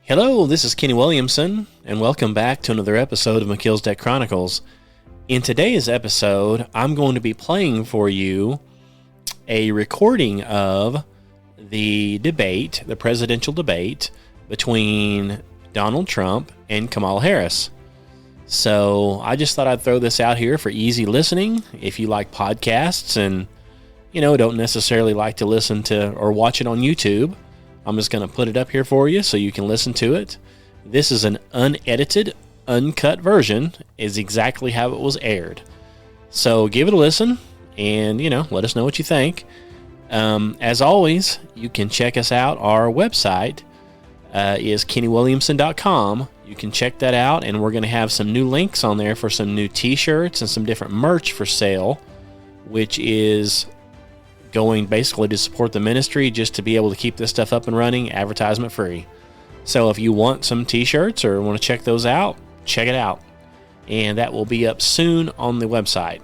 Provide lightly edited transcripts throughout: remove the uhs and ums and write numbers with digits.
Hello, this is Kenny Williamson, and welcome back to another episode of Melchizedek Chronicles. In today's episode, I'm going to be playing for you a recording of the debate, the presidential debate, between Donald Trump and Kamala Harris. So I just thought I'd throw this out here for easy listening. If you like podcasts and, don't necessarily like to listen to or watch it on YouTube, I'm just going to put it up here for you so you can listen to it. This is an unedited, uncut version, is exactly how it was aired. So give it a listen and, let us know what you think. As always, you can check us out. Our website is kennywilliamson.com. You can check that out, and we're going to have some new links on there for some new t-shirts and some different merch for sale, which is going basically to support the ministry, just to be able to keep this stuff up and running, advertisement free. So if you want some t-shirts or want to check those out, check it out. And that will be up soon on the website.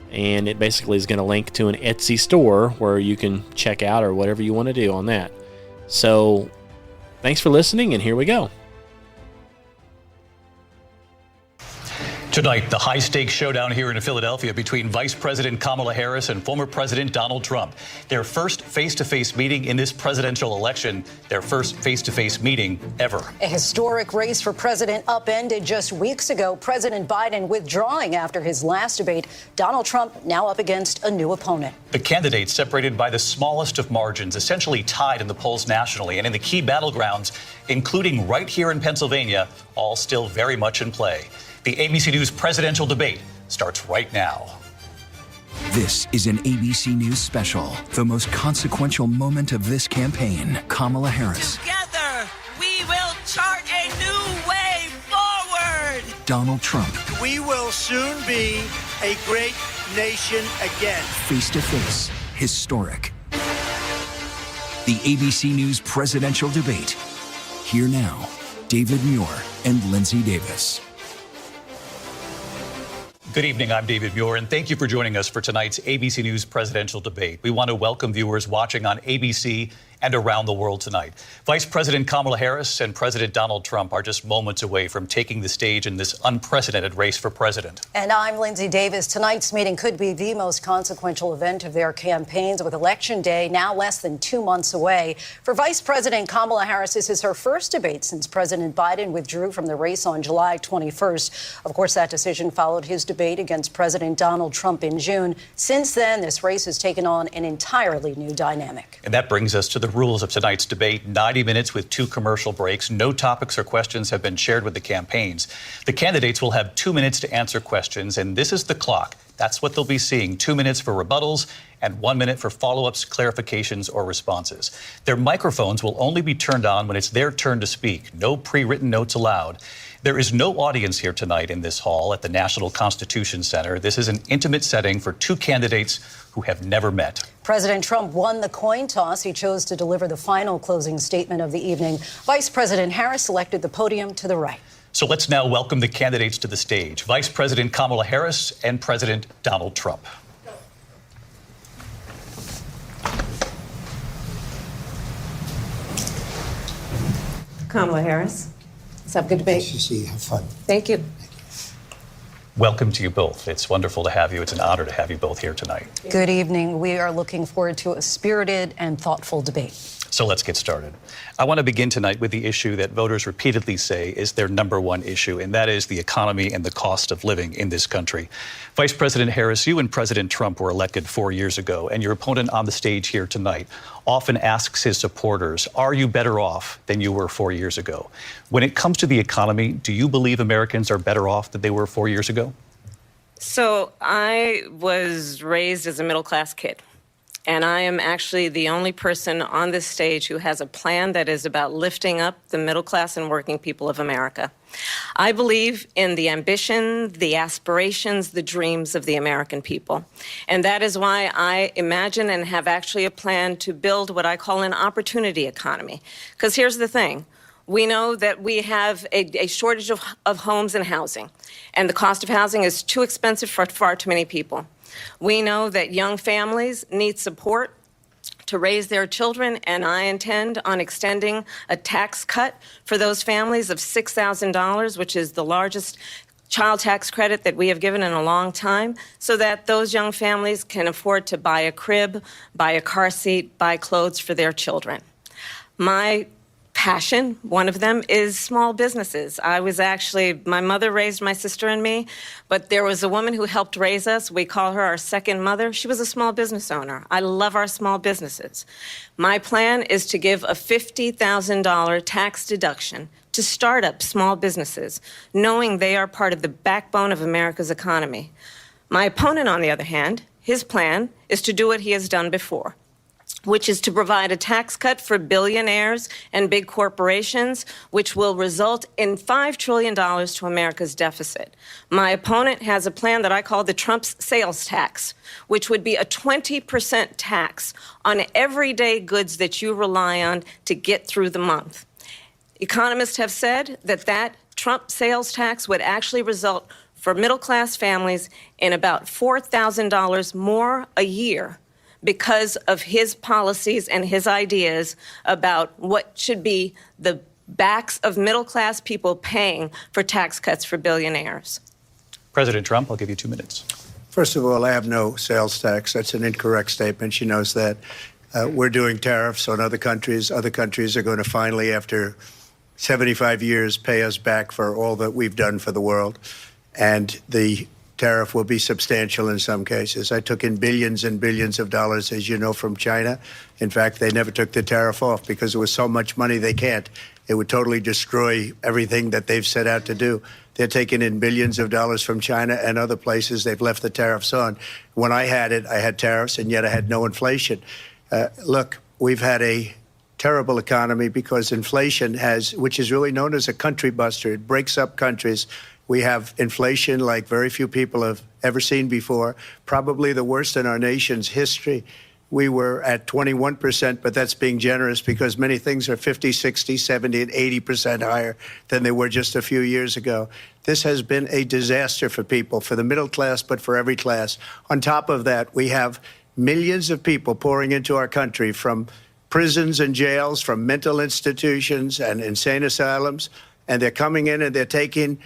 And it basically is going to link to an Etsy store where you can check out or whatever you want to do on that. So thanks for listening, and here we go. Tonight, the high-stakes showdown here in Philadelphia between Vice President Kamala Harris and former President Donald Trump. Their first face-to-face meeting in this presidential election, their first face-to-face meeting ever. A historic race for president upended just weeks ago. President Biden withdrawing after his last debate. Donald Trump now up against a new opponent. The candidates separated by the smallest of margins, essentially tied in the polls nationally and in the key battlegrounds, including right here in Pennsylvania, all still very much in play. The ABC News presidential debate starts right now. This is an ABC News special. The most consequential moment of this campaign. Kamala Harris. Together, we will chart a new way forward. Donald Trump. We will soon be a great nation again. Face to face. Historic. The ABC News presidential debate. Here now, David Muir and Lindsay Davis. Good evening, I'm David Muir, and thank you for joining us for tonight's ABC News presidential debate. We want to welcome viewers watching on ABC and around the world tonight. Vice President Kamala Harris and President Donald Trump are just moments away from taking the stage in this unprecedented race for president. And I'm Lindsay Davis. Tonight's meeting could be the most consequential event of their campaigns, with Election Day now less than 2 months away. For Vice President Kamala Harris, this is her first debate since President Biden withdrew from the race on July 21st. Of course, that decision followed his debate against President Donald Trump in June. Since then, this race has taken on an entirely new dynamic. And that brings us to the rules of tonight's debate. 90 minutes with 2 commercial breaks. No topics or questions have been shared with the campaigns. The candidates will have 2 minutes to answer questions, and this is the clock. That's what they'll be seeing. 2 minutes for rebuttals and 1 minute for follow-ups, clarifications, or responses. Their microphones will only be turned on when it's their turn to speak. No pre-written notes allowed. There is no audience here tonight in this hall at the National Constitution Center. This is an intimate setting for 2 candidates who have never met. President Trump won the coin toss. He chose to deliver the final closing statement of the evening. Vice President Harris selected the podium to the right. So let's now welcome the candidates to the stage. Vice President Kamala Harris and President Donald Trump. Kamala Harris. Let's have a good debate. Nice to see you. Have fun. Thank you. Welcome to you both. It's wonderful to have you. It's an honor to have you both here tonight. Good evening. We are looking forward to a spirited and thoughtful debate. So let's get started. I want to begin tonight with the issue that voters repeatedly say is their number one issue, and that is the economy and the cost of living in this country. Vice President Harris, you and President Trump were elected 4 years ago, and your opponent on the stage here tonight often asks his supporters, are you better off than you were 4 years ago? When it comes to the economy, do you believe Americans are better off than they were 4 years ago? So I was raised as a middle-class kid. And I am actually the only person on this stage who has a plan that is about lifting up the middle class and working people of America. I believe in the ambition, the aspirations, the dreams of the American people. And that is why I imagine and have actually a plan to build what I call an opportunity economy. Because here's the thing. We know that we have a shortage of homes and housing, and the cost of housing is too expensive for far too many people. We know that young families need support to to raise their children, and I intend on extending a tax cut for those families of $6,000, which is the largest child tax credit that we have given in a long time, so that those young families can afford to buy a crib, buy a car seat, buy clothes for their children. My passion, one of them, is small businesses. My mother raised my sister and me, but there was a woman who helped raise us. We call her our second mother. She was a small business owner. I love our small businesses. My plan is to give a $50,000 tax deduction to start-up small businesses, knowing they are part of the backbone of America's economy. My opponent, on the other hand, his plan is to do what he has done before, which is to provide a tax cut for billionaires and big corporations, which will result in $5 trillion to America's deficit. My opponent has a plan that I call the Trump's sales tax, which would be a 20% tax on everyday goods that you rely on to get through the month. Economists have said that Trump sales tax would actually result for middle-class families in about $4,000 more a year because of his policies and his ideas about what should be the backs of middle-class people paying for tax cuts for billionaires. President Trump, I'll give you 2 minutes. First of all, I have no sales tax. That's an incorrect statement. She knows that. We're doing tariffs on other countries. Other countries are going to finally, after 75 years, pay us back for all that we've done for the world. And the tariff will be substantial in some cases. I took in billions and billions of dollars, as you know, from China. In fact, they never took the tariff off because there was so much money they can't. It would totally destroy everything that they've set out to do. They're taking in billions of dollars from China and other places. They've left the tariffs on. When I had it, I had tariffs, and yet I had no inflation. Look, we've had a terrible economy because inflation which is really known as a country buster. It breaks up countries. We have inflation like very few people have ever seen before, probably the worst in our nation's history. We were at 21%, but that's being generous because many things are 50, 60, 70, and 80% higher than they were just a few years ago. This has been a disaster for people, for the middle class, but for every class. On top of that, we have millions of people pouring into our country from prisons and jails, from mental institutions and insane asylums, and they're coming in and they're taking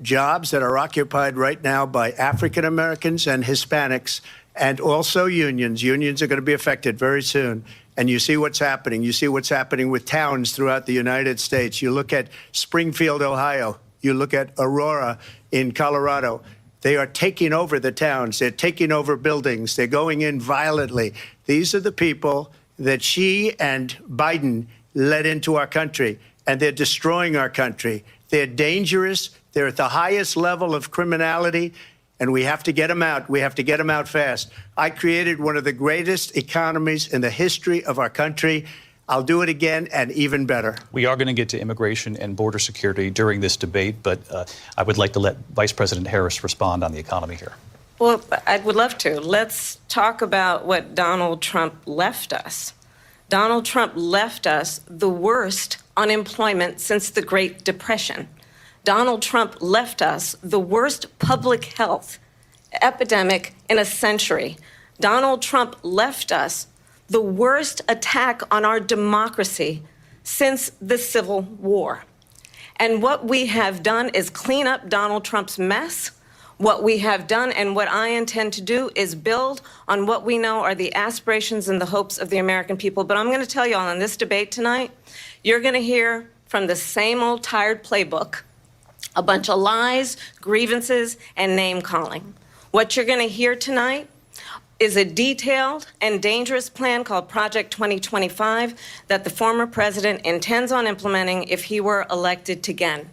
jobs that are occupied right now by African Americans and Hispanics, and also unions. Unions are going to be affected very soon. And you see what's happening. You see what's happening with towns throughout the United States. You look at Springfield, Ohio. You look at Aurora in Colorado. They are taking over the towns. They're taking over buildings. They're going in violently. These are the people that Xi and Biden led into our country, and they're destroying our country. They're dangerous. They're at the highest level of criminality, and we have to get them out. We have to get them out fast. I created one of the greatest economies in the history of our country. I'll do it again and even better. We are going to get to immigration and border security during this debate, but I would like to let Vice President Harris respond on the economy here. Well, I would love to. Let's talk about what Donald Trump left us. Donald Trump left us the worst unemployment since the Great Depression. Donald Trump left us the worst public health epidemic in a century. Donald Trump left us the worst attack on our democracy since the Civil War. And what we have done is clean up Donald Trump's mess. What we have done and what I intend to do is build on what we know are the aspirations and the hopes of the American people. But I'm going to tell you all in this debate tonight, you're going to hear from the same old tired playbook, a bunch of lies, grievances, and name-calling. What you're going to hear tonight is a detailed and dangerous plan called Project 2025 that the former president intends on implementing if he were elected again.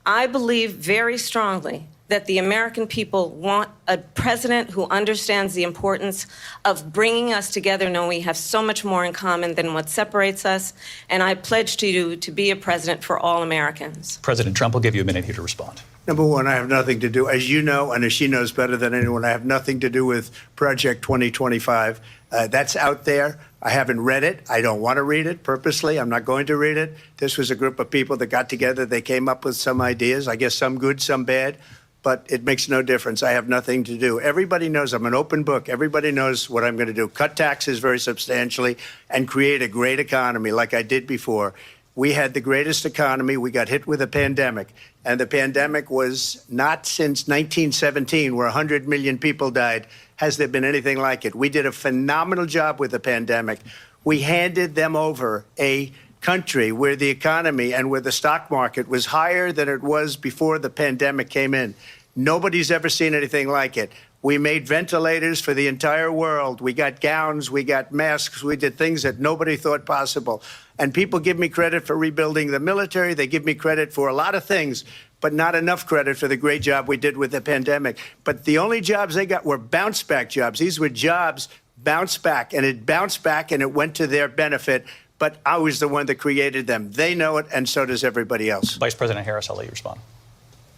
I believe very strongly that the American people want a president who understands the importance of bringing us together, knowing we have so much more in common than what separates us. And I pledge to you to be a president for all Americans. President Trump will give you a minute here to respond. Number one, I have nothing to do, as you know, and as she knows better than anyone, I have nothing to do with Project 2025. That's out there. I haven't read it. I don't want to read it purposely. I'm not going to read it. This was a group of people that got together. They came up with some ideas, I guess some good, some bad. but it makes no difference. I have nothing to do. Everybody knows I'm an open book. Everybody knows what I'm going to do. Cut taxes very substantially and create a great economy like I did before. We had the greatest economy. We got hit with a pandemic, and the pandemic was not since 1917, where 100 million people died, has there been anything like it. We did a phenomenal job with the pandemic. We handed them over a country where the economy and where the stock market was higher than it was before the pandemic came in. Nobody's ever seen anything like it. We made ventilators for the entire world. We got gowns, we got masks, we did things that nobody thought possible. And people give me credit for rebuilding the military. They give me credit for a lot of things, but not enough credit for the great job we did with the pandemic. But the only jobs they got were bounce back jobs. These were jobs bounce back, and it bounced back and it went to their benefit. But I was the one that created them. They know it, and so does everybody else. Vice President Harris, I'll let you respond.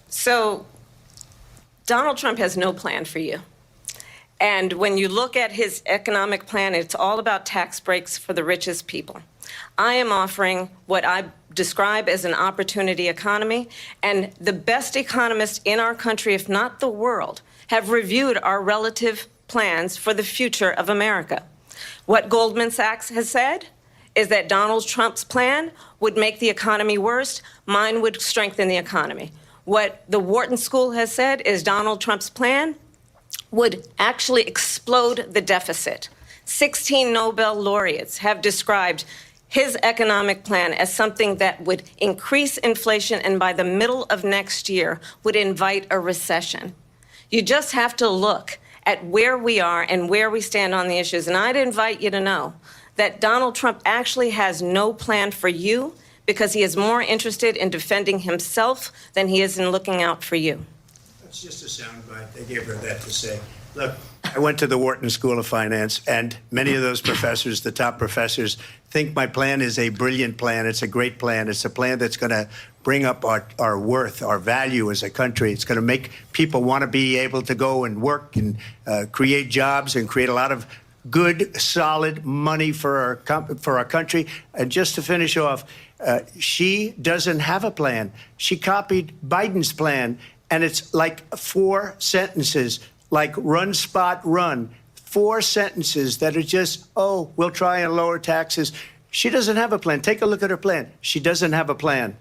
So Donald Trump has no plan for you. And when you look at his economic plan, it's all about tax breaks for the richest people. I am offering what I describe as an opportunity economy, and the best economists in our country, if not the world, have reviewed our relative plans for the future of America. What Goldman Sachs has said is that Donald Trump's plan would make the economy worse, mine would strengthen the economy. What the Wharton School has said is Donald Trump's plan would actually explode the deficit. 16 Nobel laureates have described his economic plan as something that would increase inflation and by the middle of next year would invite a recession. You just have to look at where we are and where we stand on the issues. And I'd invite you to know that Donald Trump actually has no plan for you because he is more interested in defending himself than he is in looking out for you. That's just a soundbite. They gave her that to say. Look, I went to the Wharton School of Finance, and many of those professors, the top professors, think my plan is a brilliant plan. It's a great plan. It's a plan that's going to bring up our worth, our value as a country. It's going to make people want to be able to go and work and create jobs and create a lot of good, solid money for our country. And just to finish off, she doesn't have a plan. She copied Biden's plan, and it's like 4 sentences, like run, spot, run. 4 sentences that are just, oh, we'll try and lower taxes. She doesn't have a plan. Take a look at her plan. She doesn't have a plan.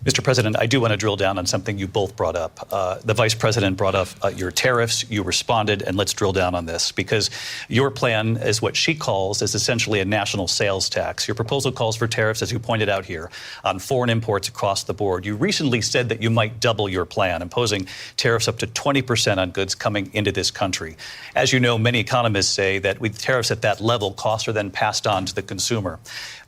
Mr. President, I do want to drill down on something you both brought up. The Vice President brought up your tariffs. You responded, and let's drill down on this, because your plan is what she calls is essentially a national sales tax. Your proposal calls for tariffs, as you pointed out here, on foreign imports across the board. You recently said that you might double your plan, imposing tariffs up to 20% on goods coming into this country. As you know, many economists say that with tariffs at that level, costs are then passed on to the consumer.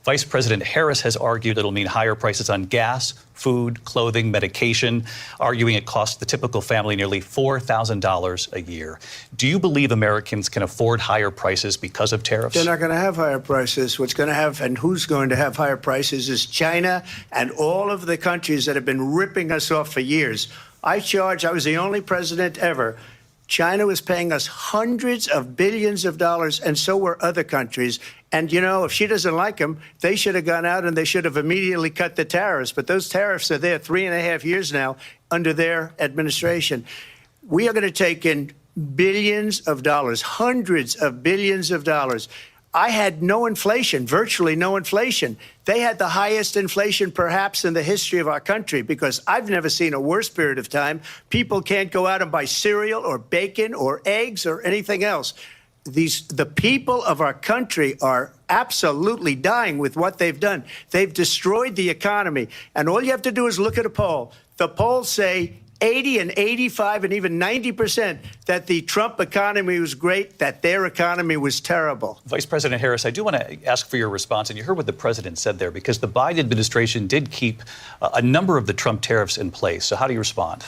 Vice President Harris has argued it'll mean higher prices on gas, food, clothing, medication, arguing it costs the typical family nearly $4,000 a year. Do you believe Americans can afford higher prices because of tariffs? They're not going to have higher prices. What's going to have and who's going to have higher prices is China and all of the countries that have been ripping us off for years. I was the only president ever. China was paying us hundreds of billions of dollars, and so were other countries. And, you know, if she doesn't like them, they should have gone out and they should have immediately cut the tariffs. But those tariffs are there 3.5 years now under their administration. We are going to take in billions of dollars, hundreds of billions of dollars. I had no inflation, virtually no inflation. They had the highest inflation perhaps in the history of our country, because I've never seen a worse period of time. People can't go out and buy cereal or bacon or eggs or anything else. The people of our country are absolutely dying with what they've done. They've destroyed the economy. And all you have to do is look at a poll. The polls say 80 and 85 and even 90% that the Trump economy was great, that their economy was terrible. Vice President Harris, I do want to ask for your response, and you heard what the president said there, because the Biden administration did keep a number of the Trump tariffs in place. So how do you respond?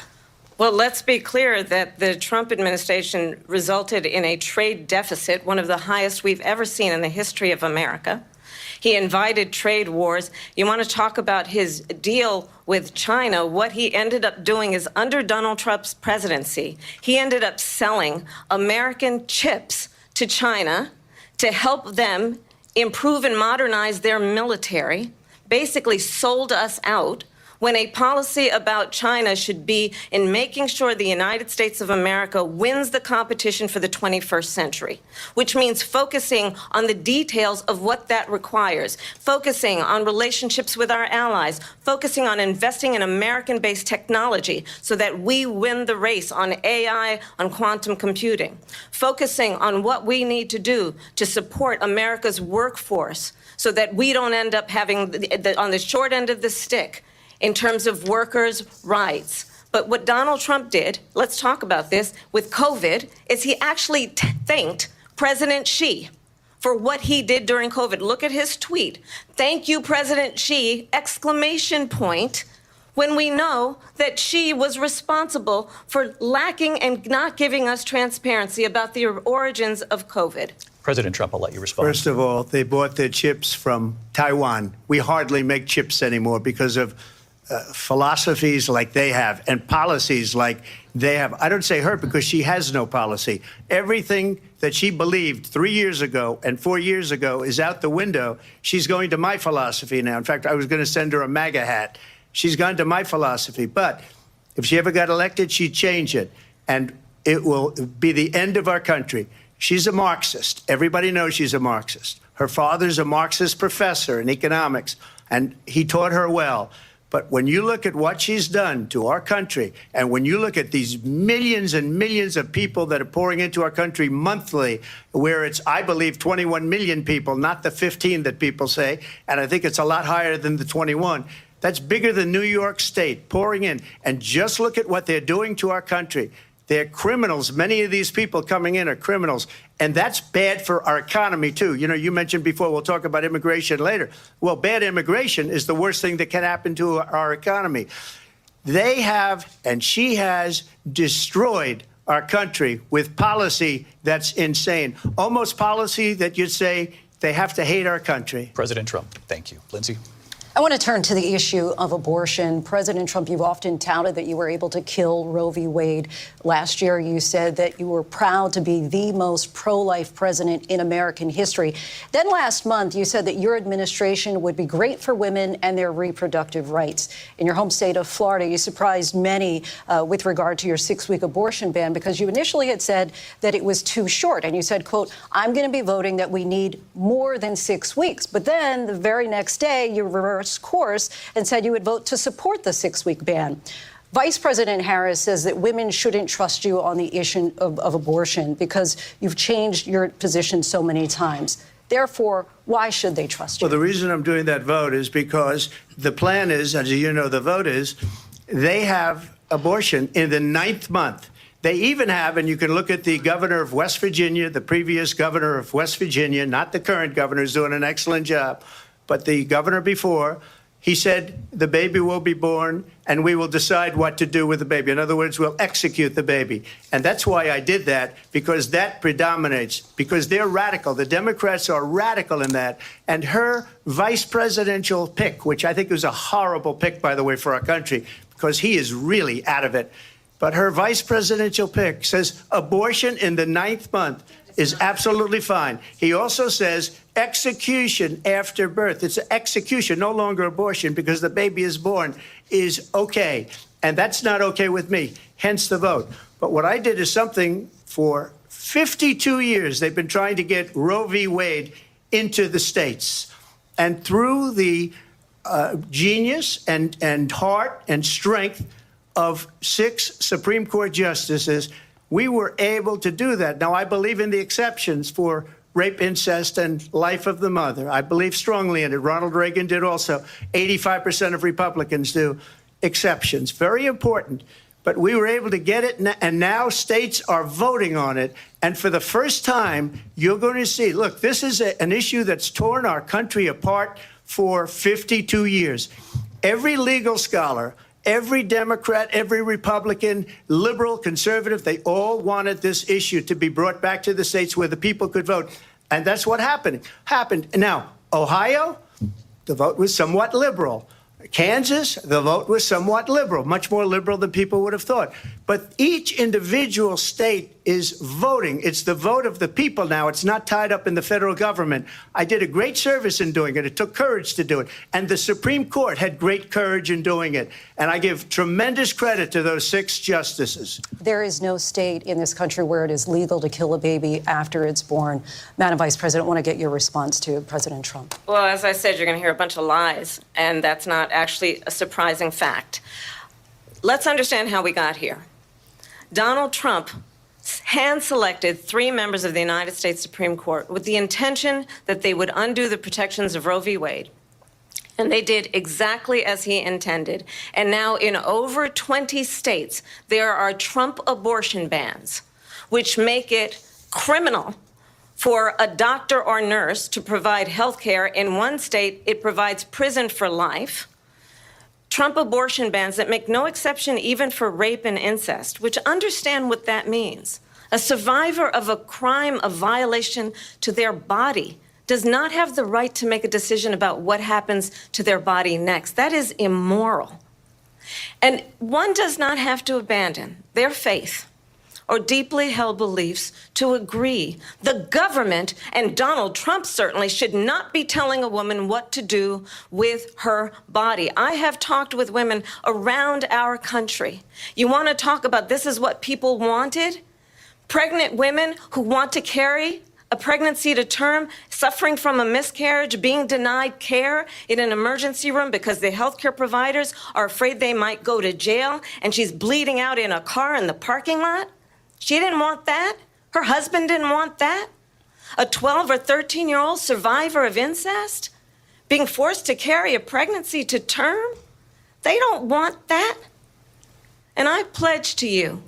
Well, let's be clear that the Trump administration resulted in a trade deficit, one of the highest we've ever seen in the history of America. He invited trade wars. You want to talk about his deal with China? What he ended up doing is, under Donald Trump's presidency, he ended up selling American chips to China to help them improve and modernize their military, basically sold us out. when a policy about China should be in making sure the United States of America wins the competition for the 21st century, which means focusing on the details of what that requires, focusing on relationships with our allies, focusing on investing in American-based technology so that we win the race on AI, on quantum computing, focusing on what we need to do to support America's workforce so that we don't end up having on the short end of the stick in terms of workers' rights. But what Donald Trump did, let's talk about this, with COVID, is he actually thanked President Xi for what he did during COVID. Look at his tweet. Thank you, President Xi, exclamation point, when we know that Xi was responsible for lacking and not giving us transparency about the origins of COVID. President Trump, I'll let you respond. First of all, they bought their chips from Taiwan. We hardly make chips anymore because of philosophies like they have and policies like they have. I don't say her because she has no policy. Everything that she believed 3 years ago and 4 years ago is out the window. She's going to my philosophy now. In fact, I was going to send her a MAGA hat. She's gone to my philosophy. But if she ever got elected, she'd change it. And it will be the end of our country. She's a Marxist. Everybody knows she's a Marxist. Her father's a Marxist professor in economics, and he taught her well. But when you look at what she's done to our country, and when you look at these millions and millions of people that are pouring into our country monthly, where it's, I believe, 21 million people, not the 15 that people say, and I think it's a lot higher than the 21. That's bigger than New York State pouring in. And just look at what they're doing to our country. They're criminals. Many of these people coming in are criminals. And that's bad for our economy, too. You know, you mentioned before, we'll talk about immigration later. Well, bad immigration is the worst thing that can happen to our economy. They have, and she has, destroyed our country with policy that's insane. Almost policy that you'd say they have to hate our country. President Trump, thank you. Lindsay? I want to turn to the issue of abortion. President Trump, you've often touted that you were able to kill Roe v. Wade. Last year, you said that you were proud to be the most pro-life president in American history. Then last month, you said that your administration would be great for women and their reproductive rights. In your home state of Florida, you surprised many with regard to your 6-week abortion ban because you initially had said that it was too short. And you said, quote, I'm going to be voting that we need more than 6 weeks. But then the very next day, you reversed course and said you would vote to support the 6-week ban. Vice President Harris says that women shouldn't trust you on the issue of abortion because you've changed your position so many times. Therefore, why should they trust you? Well, the reason I'm doing that vote is because the plan is, as you know, the vote is, they have abortion in the 9th month. They even have, and you can look at the governor of West Virginia, the previous governor of West Virginia, not the current governor, is doing an excellent job. But the governor before, he said the baby will be born and we will decide what to do with the baby. In other words, we'll execute the baby. And that's why I did that, because that predominates, because they're radical. The Democrats are radical in that. And her vice presidential pick, which I think was a horrible pick, by the way, for our country, because he is really out of it. But her vice presidential pick says abortion in the 9th month is absolutely fine. He also says execution after birth. It's execution, no longer abortion, because the baby is born, is okay. And that's not okay with me, hence the vote. But what I did is something for 52 years. They've been trying to get Roe v. Wade into the states. And through the genius and heart and strength of 6 Supreme Court justices, we were able to do that. Now, I believe in the exceptions for rape, incest, and life of the mother. I believe strongly in it. Ronald Reagan did also. 85% of Republicans do. Exceptions. Very important. But we were able to get it, and now states are voting on it. And for the first time, you're going to see, look, this is an issue that's torn our country apart for 52 years. Every legal scholar, every Democrat, every Republican, liberal, conservative, they all wanted this issue to be brought back to the states where the people could vote. And that's what happened. Now, Ohio, the vote was somewhat liberal. Kansas, the vote was somewhat liberal, much more liberal than people would have thought. But each individual state is voting. It's the vote of the people now. It's not tied up in the federal government. I did a great service in doing it. It took courage to do it. And the Supreme Court had great courage in doing it. And I give tremendous credit to those 6 justices. There is no state in this country where it is legal to kill a baby after it's born. Madam Vice President, I want to get your response to President Trump. Well, as I said, you're going to hear a bunch of lies, and that's not actually a surprising fact. Let's understand how we got here. Donald Trump hand-selected 3 members of the United States Supreme Court with the intention that they would undo the protections of Roe v. Wade. And they did exactly as he intended. And now in over 20 states, there are Trump abortion bans, which make it criminal for a doctor or nurse to provide health care. In one state, it provides prison for life. Trump abortion bans that make no exception even for rape and incest, which understand what that means. A survivor of a crime of violation to their body does not have the right to make a decision about what happens to their body next. That is immoral. And one does not have to abandon their faith or deeply held beliefs to agree. The government, and Donald Trump certainly, should not be telling a woman what to do with her body. I have talked with women around our country. You want to talk about this is what people wanted? Pregnant women who want to carry a pregnancy to term, suffering from a miscarriage, being denied care in an emergency room because the healthcare providers are afraid they might go to jail, and she's bleeding out in a car in the parking lot. She didn't want that. Her husband didn't want that. A 12 or 13-year-old survivor of incest being forced to carry a pregnancy to term. They don't want that. And I pledge to you,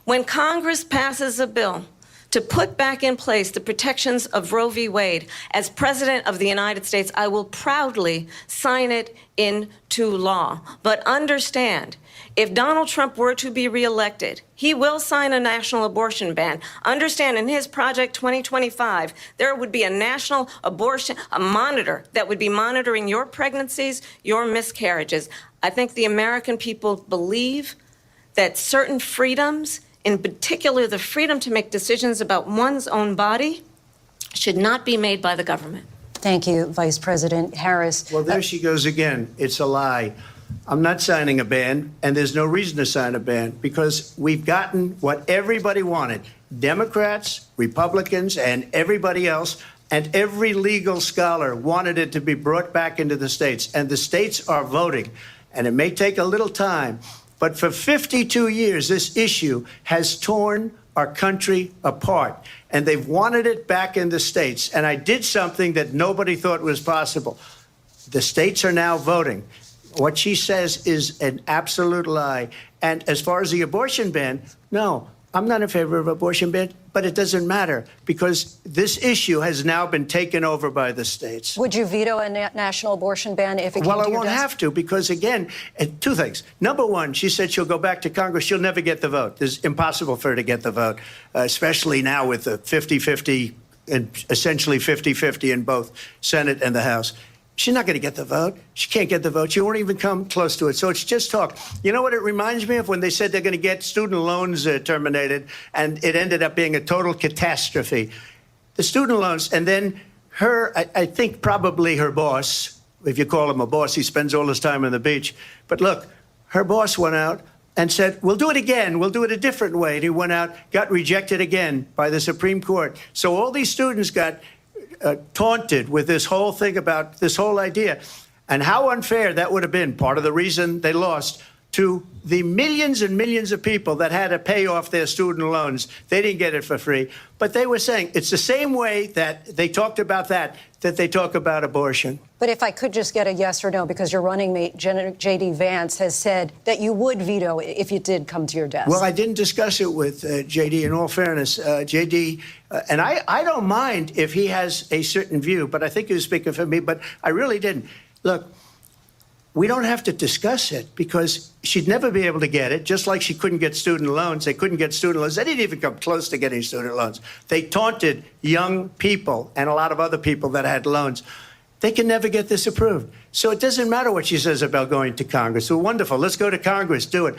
when Congress passes a bill to put back in place the protections of Roe v. Wade, as President of the United States, I will proudly sign it into law. But understand, if Donald Trump were to be reelected, he will sign a national abortion ban. Understand, in his Project 2025, there would be a national abortion, a monitor that would be monitoring your pregnancies, your miscarriages. I think the American people believe that certain freedoms, in particular the freedom to make decisions about one's own body, should not be made by the government. Thank you, Vice President Harris. Well, there she goes again. It's a lie. I'm not signing a ban, and there's no reason to sign a ban because we've gotten what everybody wanted. Democrats, Republicans, and everybody else, and every legal scholar wanted it to be brought back into the states, and the states are voting. And it may take a little time, but for 52 years, this issue has torn our country apart, and they've wanted it back in the states. And I did something that nobody thought was possible. The states are now voting. What she says is an absolute lie. And as far as the abortion ban, no, I'm not in favor of abortion ban, but it doesn't matter because this issue has now been taken over by the states. Would you veto a national abortion ban if it came to your Well, I won't desk? have to because, again, 2 things. Number one, she said she'll go back to Congress. She'll never get the vote. It's impossible for her to get the vote, especially now with the 50-50 and essentially 50-50 in both Senate and the House. She's not going to get the vote. She can't get the vote. She won't even come close to it. So it's just talk. You know what it reminds me of? When they said they're going to get student loans terminated, and it ended up being a total catastrophe. The student loans, and then I think probably her boss, if you call him a boss, he spends all his time on the beach. But look, her boss went out and said, we'll do it again. We'll do it a different way. And he went out, got rejected again by the Supreme Court. So all these students got taunted with this whole thing about this whole idea. And how unfair that would have been, part of the reason they lost, to the millions and millions of people that had to pay off their student loans. They didn't get it for free. But they were saying it's the same way that they talked about that they talk about abortion. But if I could just get a yes or no, because your running mate, J.D. Vance, has said that you would veto if it did come to your desk. Well, I didn't discuss it with J.D. in all fairness. J.D., and I don't mind if he has a certain view, but I think he was speaking for me, but I really didn't. Look, we don't have to discuss it because she'd never be able to get it, just like she couldn't get student loans. They couldn't get student loans. They didn't even come close to getting student loans. They taunted young people and a lot of other people that had loans. They can never get this approved. So it doesn't matter what she says about going to Congress. So wonderful. Let's go to Congress. Do it.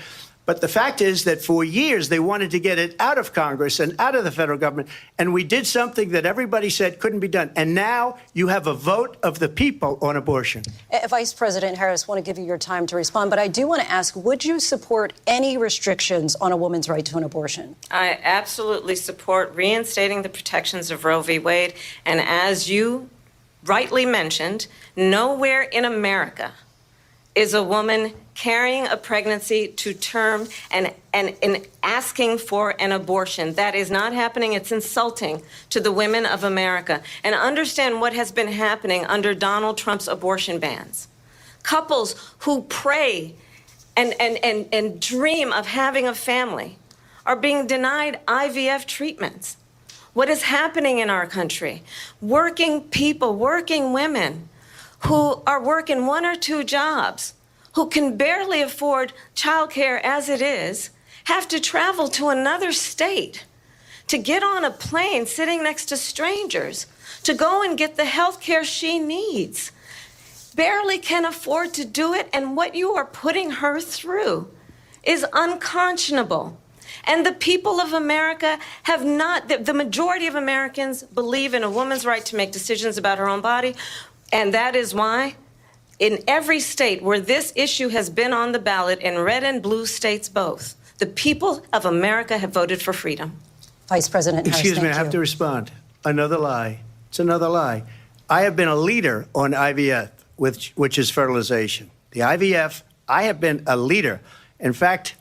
But the fact is that for years they wanted to get it out of Congress and out of the federal government. And we did something that everybody said couldn't be done. And now you have a vote of the people on abortion. Vice President Harris, I want to give you your time to respond. But I do want to ask, would you support any restrictions on a woman's right to an abortion? I absolutely support reinstating the protections of Roe v. Wade. And as you rightly mentioned, nowhere in America is a woman carrying a pregnancy to term and asking for an abortion. That is not happening. It's insulting to the women of America. And understand what has been happening under Donald Trump's abortion bans. Couples who pray and dream of having a family are being denied IVF treatments. What is happening in our country? Working people, working women who are working 1 or 2 jobs, who can barely afford childcare as it is, have to travel to another state to get on a plane sitting next to strangers to go and get the health care she needs. Barely can afford to do it, and what you are putting her through is unconscionable. And the people of America have not, the majority of Americans believe in a woman's right to make decisions about her own body. And that is why in every state where this issue has been on the ballot, in red and blue states both, the people of America have voted for freedom. Vice President Harris, Excuse me, I have to respond. Another lie. It's another lie. I have been a leader on IVF, which is fertilization. The IVF, I have been a leader. In fact,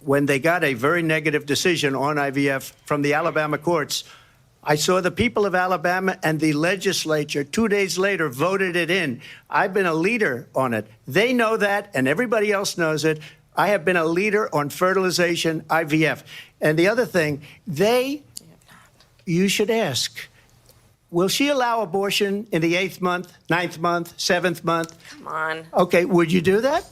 when they got a very negative decision on IVF from the Alabama courts, I saw the people of Alabama and the legislature 2 days later voted it in. I've been a leader on it. They know that, and everybody else knows it. I have been a leader on fertilization, IVF. And the other thing, you should ask, will she allow abortion in the 8th month, 9th month, 7th month? Come on. Okay, would you do that?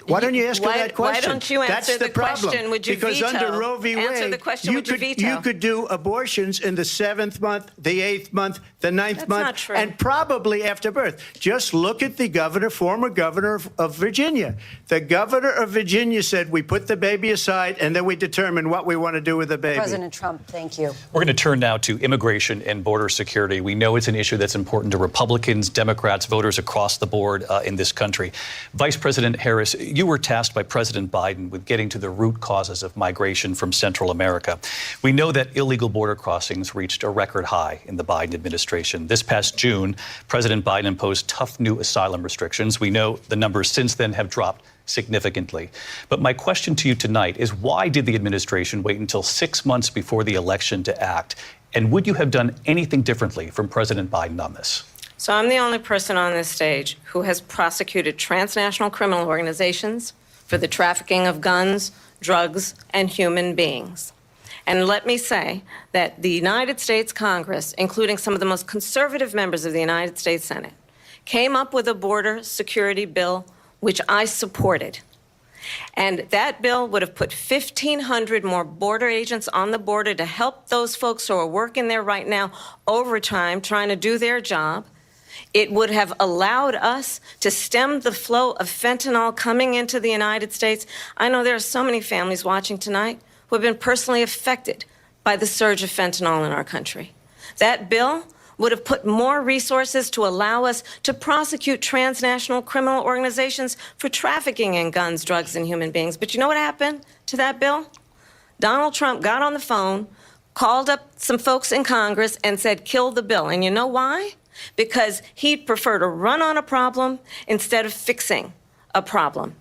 Why don't you ask her that question? Why don't you answer the question? Would you because veto? Under Roe v. Wade, answer the question. Would you veto? You could do abortions in the 7th month, the 8th month, the 9th That's month, not true. and probably after birth. Just look at the governor, former governor of Virginia. The governor of Virginia said we put the baby aside and then we determine what we want to do with the baby. President Trump, thank you. We're going to turn now to immigration and border security. We know it's an issue that's important to Republicans, Democrats, voters across the board in this country. Vice President Harris, you were tasked by President Biden with getting to the root causes of migration from Central America. We know that illegal border crossings reached a record high in the Biden administration. This past June, President Biden imposed tough new asylum restrictions. We know the numbers since then have dropped significantly. But my question to you tonight is, why did the administration wait until 6 months before the election to act? And would you have done anything differently from President Biden on this? So I'm the only person on this stage who has prosecuted transnational criminal organizations for the trafficking of guns, drugs, and human beings. And let me say that the United States Congress, including some of the most conservative members of the United States Senate, came up with a border security bill which I supported. And that bill would have put 1,500 more border agents on the border to help those folks who are working there right now overtime trying to do their job. It would have allowed us to stem the flow of fentanyl coming into the United States. I know there are so many families watching tonight who have been personally affected by the surge of fentanyl in our country. That bill would have put more resources to allow us to prosecute transnational criminal organizations for trafficking in guns, drugs, and human beings. But you know what happened to that bill? Donald Trump got on the phone, called up some folks in Congress, and said, kill the bill. And you know why? Because he'd prefer to run on a problem instead of fixing a problem.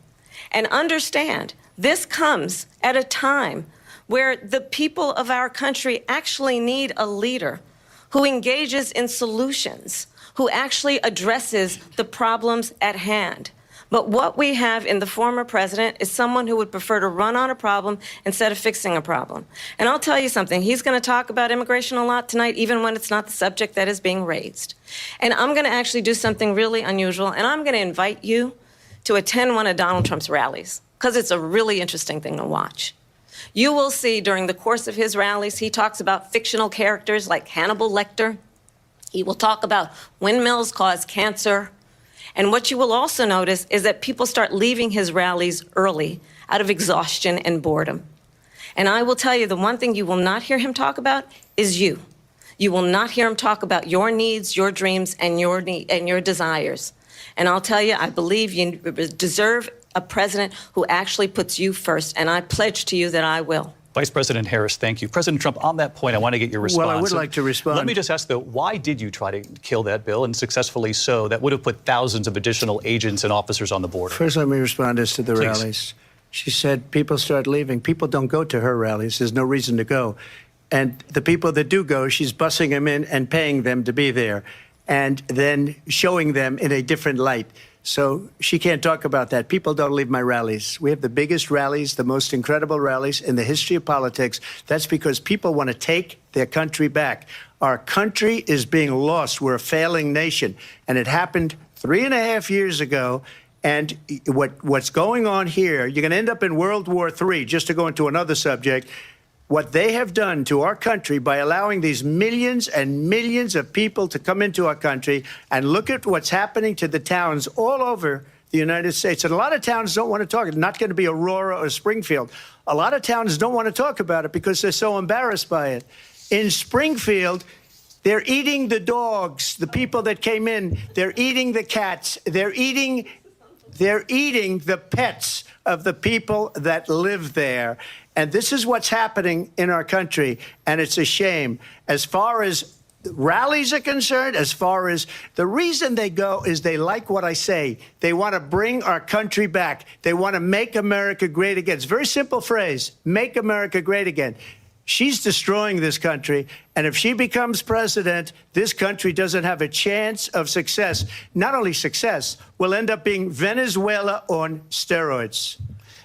And understand, this comes at a time where the people of our country actually need a leader who engages in solutions, who actually addresses the problems at hand. But what we have in the former president is someone who would prefer to run on a problem instead of fixing a problem. And I'll tell you something, he's going to talk about immigration a lot tonight, even when it's not the subject that is being raised. And I'm going to actually do something really unusual, and I'm going to invite you to attend one of Donald Trump's rallies, because it's a really interesting thing to watch. You will see during the course of his rallies, he talks about fictional characters like Hannibal Lecter. He will talk about windmills cause cancer. And what you will also notice is that people start leaving his rallies early out of exhaustion and boredom. And I will tell you, the one thing you will not hear him talk about is you. You will not hear him talk about your needs, your dreams, and your desires. And I'll tell you, I believe you deserve a president who actually puts you first, and I pledge to you that I will. Vice President Harris, thank you. President Trump, on that point, I want to get your response. Well, I would like to respond. Let me just ask, though, why did you try to kill that bill, and successfully so? That would have put thousands of additional agents and officers on the border. First, let me respond as to the Please. rallies. She said people start leaving. People don't go to her rallies. There's no reason to go. And the people that do go, she's bussing them in and paying them to be there, and then showing them in a different light. So she can't talk about that. People don't leave my rallies. We have the biggest rallies, the most incredible rallies in the history of politics. That's because people want to take their country back. Our country is being lost. We're a failing nation. And it happened 3.5 years ago. And what's going on here, you're going to end up in World War III, just to go into another subject. What they have done to our country by allowing these millions and millions of people to come into our country, and look at what's happening to the towns all over the United States. And a lot of towns don't want to talk. It's not going to be Aurora or Springfield. A lot of towns don't want to talk about it because they're so embarrassed by it. In Springfield, they're eating the dogs, the people that came in. They're eating the cats. They're eating the pets of the people that live there. And this is what's happening in our country, and it's a shame. As far as rallies are concerned, as far as the reason they go is they like what I say. They want to bring our country back. They want to make America great again. It's a very simple phrase, make America great again. She's destroying this country, and if she becomes president, this country doesn't have a chance of success. Not only success, we'll end up being Venezuela on steroids.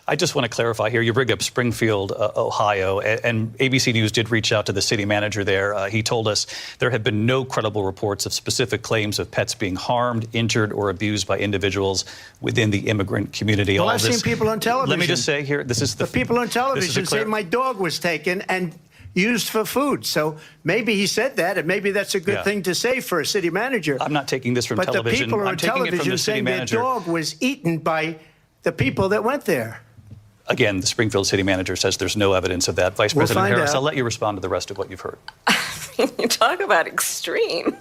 I just want to clarify here. You bring up Springfield, Ohio, and ABC News did reach out to the city manager there. He told us there have been no credible reports of specific claims of pets being harmed, injured, or abused by individuals within the immigrant community. Well, I've seen people on television. Let me just say here, this is the people on television say my dog was taken and used for food. So maybe he said that, and maybe that's a good thing to say for a city manager. I'm not taking this from television. But the people on television saying their dog was eaten by the people that went there. Again, the Springfield city manager says there's no evidence of that. Vice President Harris, I'll let you respond to the rest of what you've heard. You talk about extreme.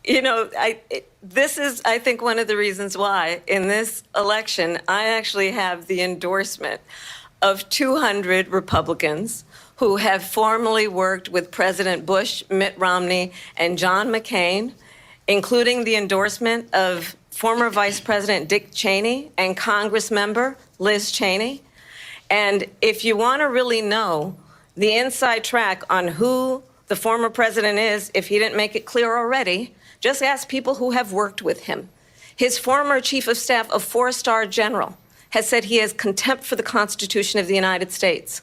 This is, I think, one of the reasons why in this election, I actually have the endorsement of 200 Republicans who have formerly worked with President Bush, Mitt Romney, and John McCain, including the endorsement of former Vice President Dick Cheney and Congress member Liz Cheney. And if you want to really know the inside track on who the former president is, if he didn't make it clear already, just ask people who have worked with him. His former chief of staff, a 4-star general, has said he has contempt for the Constitution of the United States.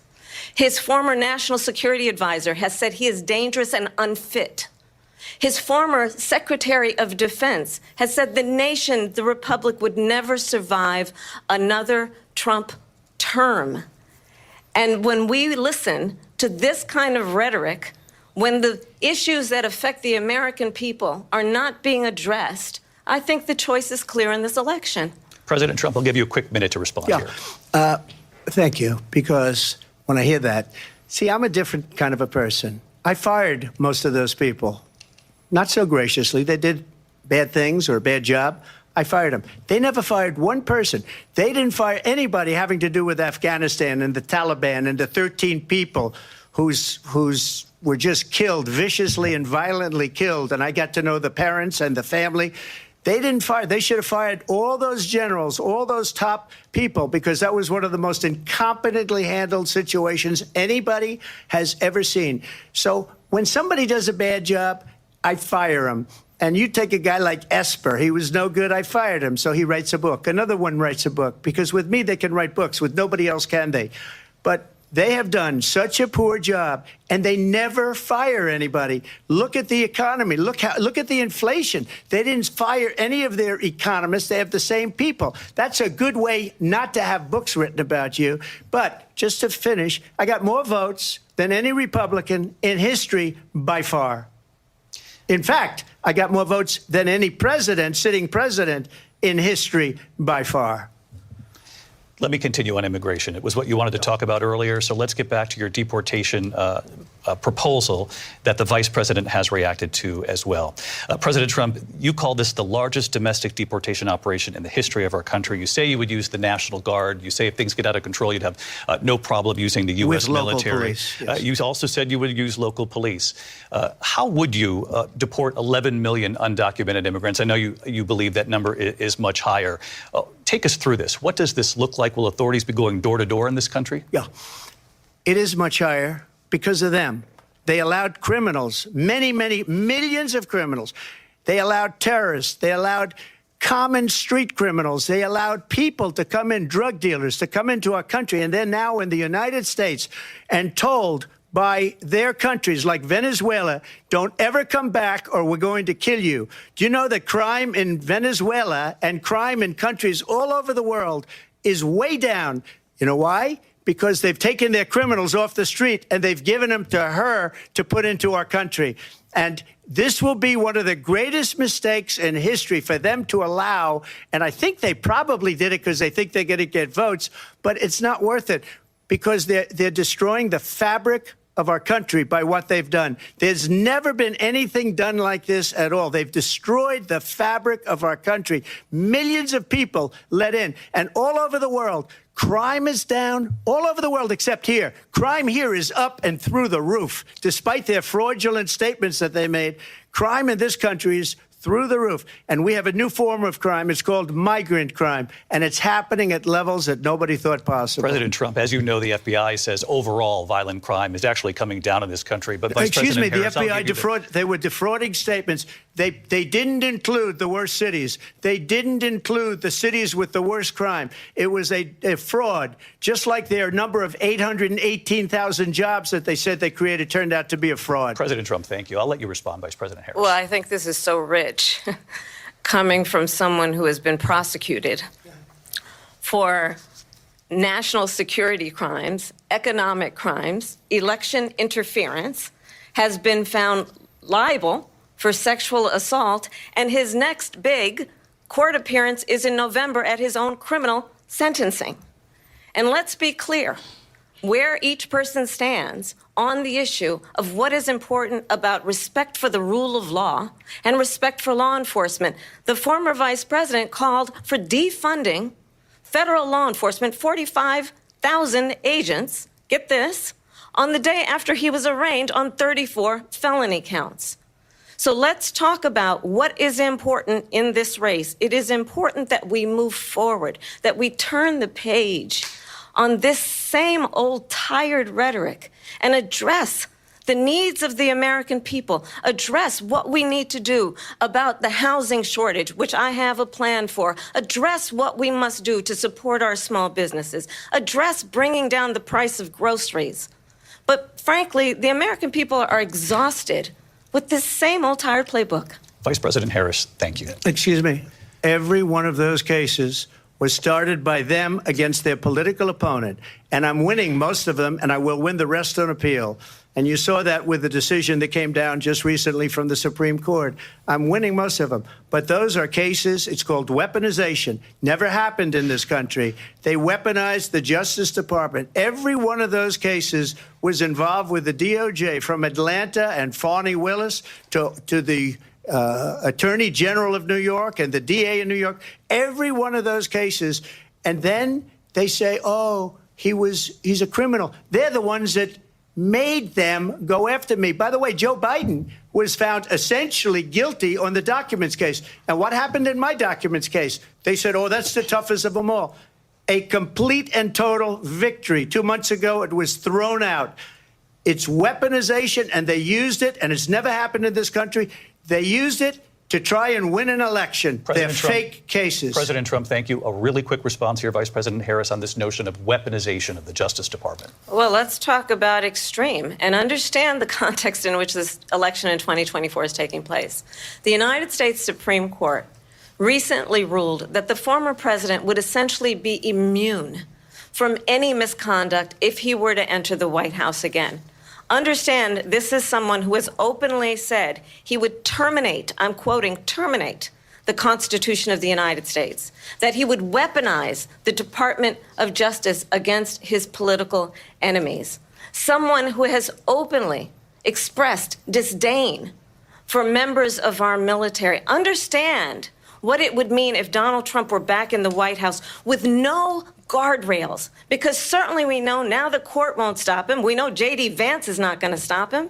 His former national security advisor has said he is dangerous and unfit. His former Secretary of Defense has said the nation, the republic, would never survive another Trump term. And when we listen to this kind of rhetoric, when the issues that affect the American people are not being addressed, I think the choice is clear in this election. President Trump, I'll give you a quick minute to respond here. Thank you, because when I hear that, see, I'm a different kind of a person. I fired most of those people. Not so graciously. They did bad things or a bad job. I fired them. They never fired one person. They didn't fire anybody having to do with Afghanistan and the Taliban and the 13 people who's were just killed, viciously and violently killed. And I got to know the parents and the family. They didn't fire. They should have fired all those generals, all those top people, because that was one of the most incompetently handled situations anybody has ever seen. So when somebody does a bad job, I fire him. And you take a guy like Esper. He was no good. I fired him. So he writes a book. Another one writes a book. Because with me, they can write books. With nobody else can they. But they have done such a poor job, and they never fire anybody. Look at the economy. Look at the inflation. They didn't fire any of their economists. They have the same people. That's a good way not to have books written about you. But just to finish, I got more votes than any Republican in history by far. In fact, I got more votes than any president, sitting president in history by far. Let me continue on immigration. It was what you wanted to talk about earlier, so let's get back to your deportation proposal that the vice president has reacted to as well. President Trump, you call this the largest domestic deportation operation in the history of our country. You say you would use the National Guard. You say if things get out of control, you'd have no problem using the U.S. military. Police, yes. You also said you would use local police. How would you deport 11 million undocumented immigrants? I know you believe that number is much higher. Take us through this. What does this look like? Will authorities be going door to door in this country? Yeah, it is much higher because of them. They allowed criminals, many millions of criminals. They allowed terrorists. They allowed common street criminals. They allowed people to come in, drug dealers, to come into our country. And they're now in the United States and told by their countries like Venezuela, don't ever come back or we're going to kill you. Do you know that crime in Venezuela and crime in countries all over the world is way down? You know why? Because they've taken their criminals off the street and they've given them to her to put into our country. And this will be one of the greatest mistakes in history for them to allow. And I think they probably did it because they think they're going to get votes, but it's not worth it because they're destroying the fabric of our country by what they've done. There's never been anything done like this at all. They've destroyed the fabric of our country. Millions of people let in. And all over the world, crime is down. All over the world except here. Crime here is up and through the roof. Despite their fraudulent statements that they made, crime in this country is through the roof. And we have a new form of crime. It's called migrant crime. And it's happening at levels that nobody thought possible. President Trump, as you know, the FBI says overall violent crime is actually coming down in this country. But Vice President Harris, the FBI they were defrauding statements. They didn't include the worst cities. They didn't include the cities with the worst crime. It was a fraud, just like their number of 818,000 jobs that they said they created turned out to be a fraud. President Trump, thank you. I'll let you respond, Vice President Harris. Well, I think this is so rich coming from someone who has been prosecuted for national security crimes, economic crimes, election interference, has been found liable for sexual assault, and his next big court appearance is in November at his own criminal sentencing. And let's be clear where each person stands on the issue of what is important about respect for the rule of law and respect for law enforcement. The former vice president called for defunding federal law enforcement, 45,000 agents, get this, on the day after he was arraigned on 34 felony counts. So let's talk about what is important in this race. It is important that we move forward, that we turn the page on this same old tired rhetoric and address the needs of the American people, address what we need to do about the housing shortage, which I have a plan for, address what we must do to support our small businesses, address bringing down the price of groceries. But frankly, the American people are exhausted with this same old tired playbook. Vice President Harris, thank you. Excuse me. Every one of those cases was started by them against their political opponent. And I'm winning most of them, and I will win the rest on appeal. And you saw that with the decision that came down just recently from the Supreme Court. I'm winning most of them. But those are cases, it's called weaponization. Never happened in this country. They weaponized the Justice Department. Every one of those cases was involved with the DOJ, from Atlanta and Fani Willis to the Attorney General of New York and the DA in New York. Every one of those cases. And then they say, oh, he's a criminal. They're the ones that made them go after me. By the way, Joe Biden was found essentially guilty on the documents case. And what happened in my documents case? They said, oh, that's the toughest of them all. A complete and total victory. 2 months ago, it was thrown out. It's weaponization, and they used it, and it's never happened in this country. They used it to try and win an election. They're fake cases. President Trump, thank you. A really quick response here, Vice President Harris, on this notion of weaponization of the Justice Department. Well, let's talk about extreme and understand the context in which this election in 2024 is taking place. The United States Supreme Court recently ruled that the former president would essentially be immune from any misconduct if he were to enter the White House again. Understand, this is someone who has openly said he would terminate, I'm quoting, terminate the Constitution of the United States, that he would weaponize the Department of Justice against his political enemies. Someone who has openly expressed disdain for members of our military. Understand what it would mean if Donald Trump were back in the White House with no guardrails, because certainly we know now the court won't stop him. We know J.D. Vance is not going to stop him.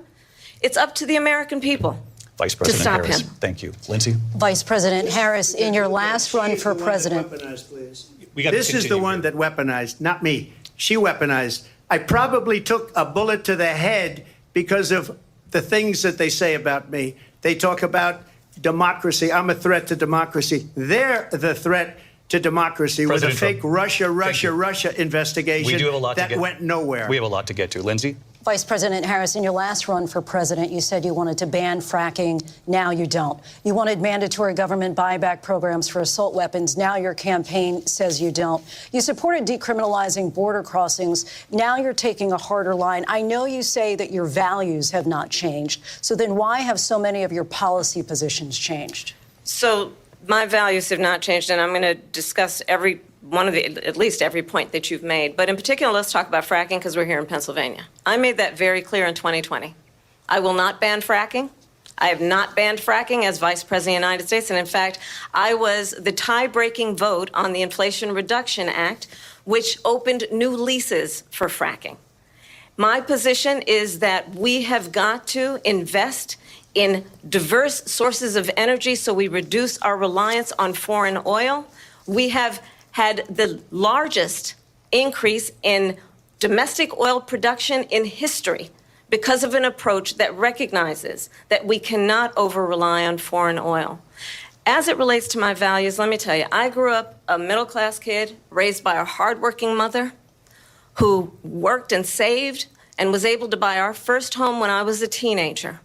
It's up to the American people Vice President to stop Harris. him. Thank you. Lindsay? Vice President Harris, in your last run for president. This is the one that weaponized, not me. She weaponized. I probably took a bullet to the head because of the things that they say about me. They talk about democracy. I'm a threat to democracy. They're the threat to democracy President with a fake Trump. Russia investigation We do have a lot that to get. went nowhere. We have a lot to get to. Lindsay? Vice President Harris, in your last run for president, you said you wanted to ban fracking. Now you don't. You wanted mandatory government buyback programs for assault weapons. Now your campaign says you don't. You supported decriminalizing border crossings. Now you're taking a harder line. I know you say that your values have not changed. So then why have so many of your policy positions changed? So my values have not changed, and I'm going to discuss at least every point that you've made. But in particular, let's talk about fracking because we're here in Pennsylvania. I made that very clear in 2020. I will not ban fracking. I have not banned fracking as Vice President of the United States. And in fact, I was the tie-breaking vote on the Inflation Reduction Act, which opened new leases for fracking. My position is that we have got to invest in diverse sources of energy so we reduce our reliance on foreign oil. We have had the largest increase in domestic oil production in history because of an approach that recognizes that we cannot over-rely on foreign oil. As it relates to my values, let me tell you, I grew up a middle-class kid raised by a hardworking mother who worked and saved and was able to buy our first home when I was a teenager.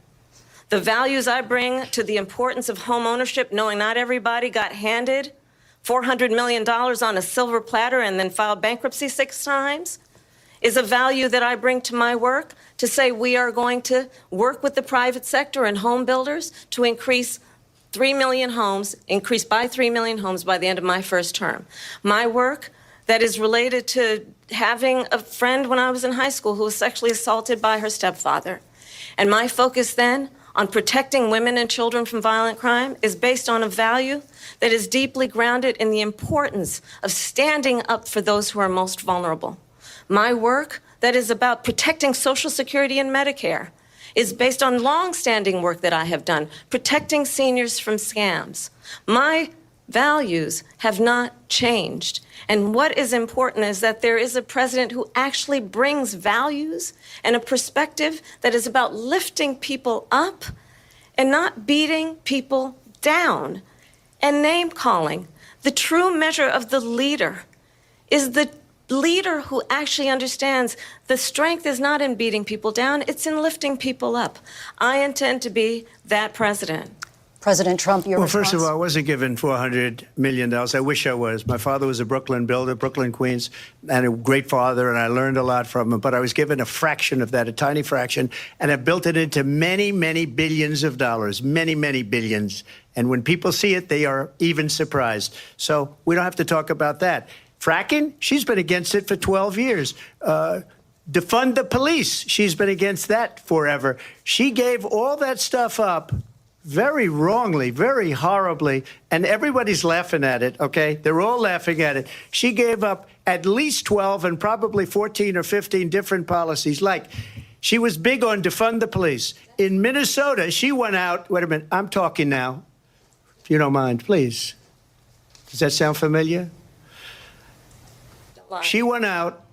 The values I bring to the importance of home ownership, knowing not everybody got handed $400 million on a silver platter and then filed bankruptcy 6 times, is a value that I bring to my work to say we are going to work with the private sector and home builders to increase 3 million homes, increase by 3 million homes by the end of my first term. My work that is related to having a friend when I was in high school who was sexually assaulted by her stepfather. And my focus then on protecting women and children from violent crime is based on a value that is deeply grounded in the importance of standing up for those who are most vulnerable. My work that is about protecting Social Security and Medicare is based on long-standing work that I have done, protecting seniors from scams. My values have not changed. And what is important is that there is a president who actually brings values and a perspective that is about lifting people up and not beating people down and name-calling. The true measure of the leader is the leader who actually understands the strength is not in beating people down, it's in lifting people up. I intend to be that president. President Trump, your response? First of all, I wasn't given $400 million. I wish I was. My father was a Brooklyn builder, Brooklyn, Queens, and a great father, and I learned a lot from him. But I was given a fraction of that, a tiny fraction, and I built it into many, many billions of dollars, many, many billions. And when people see it, they are even surprised. So we don't have to talk about that. Fracking, she's been against it for 12 years. Defund the police, she's been against that forever. She gave all that stuff up very wrongly, very horribly, and everybody's laughing at it, okay? They're all laughing at it. She gave up at least 12 and probably 14 or 15 different policies. Like, she was big on defund the police. In Minnesota, she went out, wait a minute, I'm talking now, if you don't mind, please. Does that sound familiar? She went out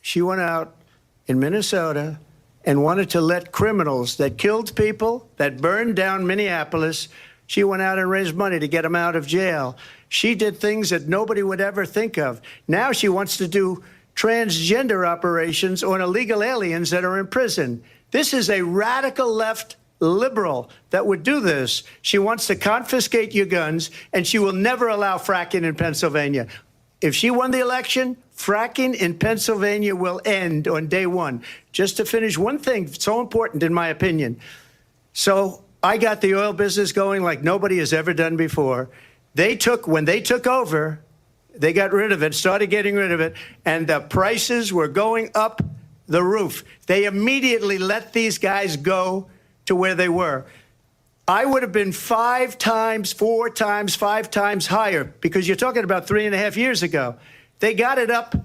in Minnesota and wanted to let criminals that killed people, that burned down Minneapolis, she went out and raised money to get them out of jail. She did things that nobody would ever think of. Now she wants to do transgender operations on illegal aliens that are in prison. This is a radical left liberal that would do this. She wants to confiscate your guns, and she will never allow fracking in Pennsylvania. if she won the election, fracking in Pennsylvania will end on day one. Just to finish one thing, so important in my opinion. So I got the oil business going like nobody has ever done before. When they took over, they got rid of it, started getting rid of it, and the prices were going up the roof. They immediately let these guys go to where they were. I would have been 5 times, 4 times, 5 times higher, because you're talking about 3.5 years ago. They got it up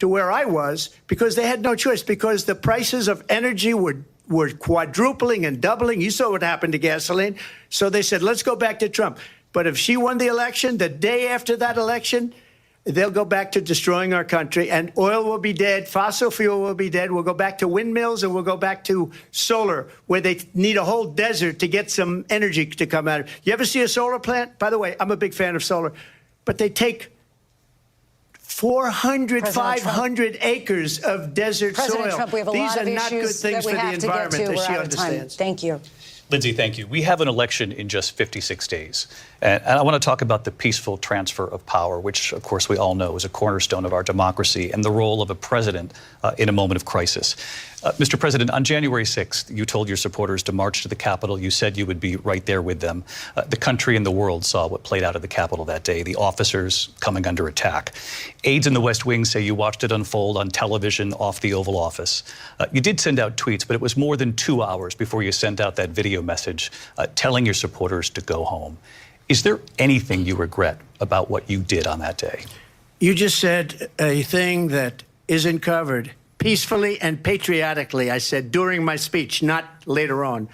to where I was because they had no choice, because the prices of energy were quadrupling and doubling. You saw what happened to gasoline. So they said, let's go back to Trump. But if she won the election, the day after that election, they'll go back to destroying our country, and oil will be dead, fossil fuel will be dead. We'll go back to windmills, and we'll go back to solar, where they need a whole desert to get some energy to come out of it. You ever see a solar plant? By the way, I'm a big fan of solar, but they take 400, 500 acres of desert President soil. Trump, we have a These lot are of not good issues things that we for the have to get environment, to. as We're she out of time. understands. Thank you. Lindsay, thank you. We have an election in just 56 days. And I want to talk about the peaceful transfer of power, which, of course, we all know is a cornerstone of our democracy, and the role of a president in a moment of crisis. Mr. President, on January 6th, you told your supporters to march to the Capitol. You said you would be right there with them. The country and the world saw what played out at the Capitol that day, the officers coming under attack. Aides in the West Wing say you watched it unfold on television off the Oval Office. You did send out tweets, but it was more than 2 hours before you sent out that video message telling your supporters to go home. Is there anything you regret about what you did on that day? You just said a thing that isn't covered. Peacefully and patriotically, I said during my speech, not later on.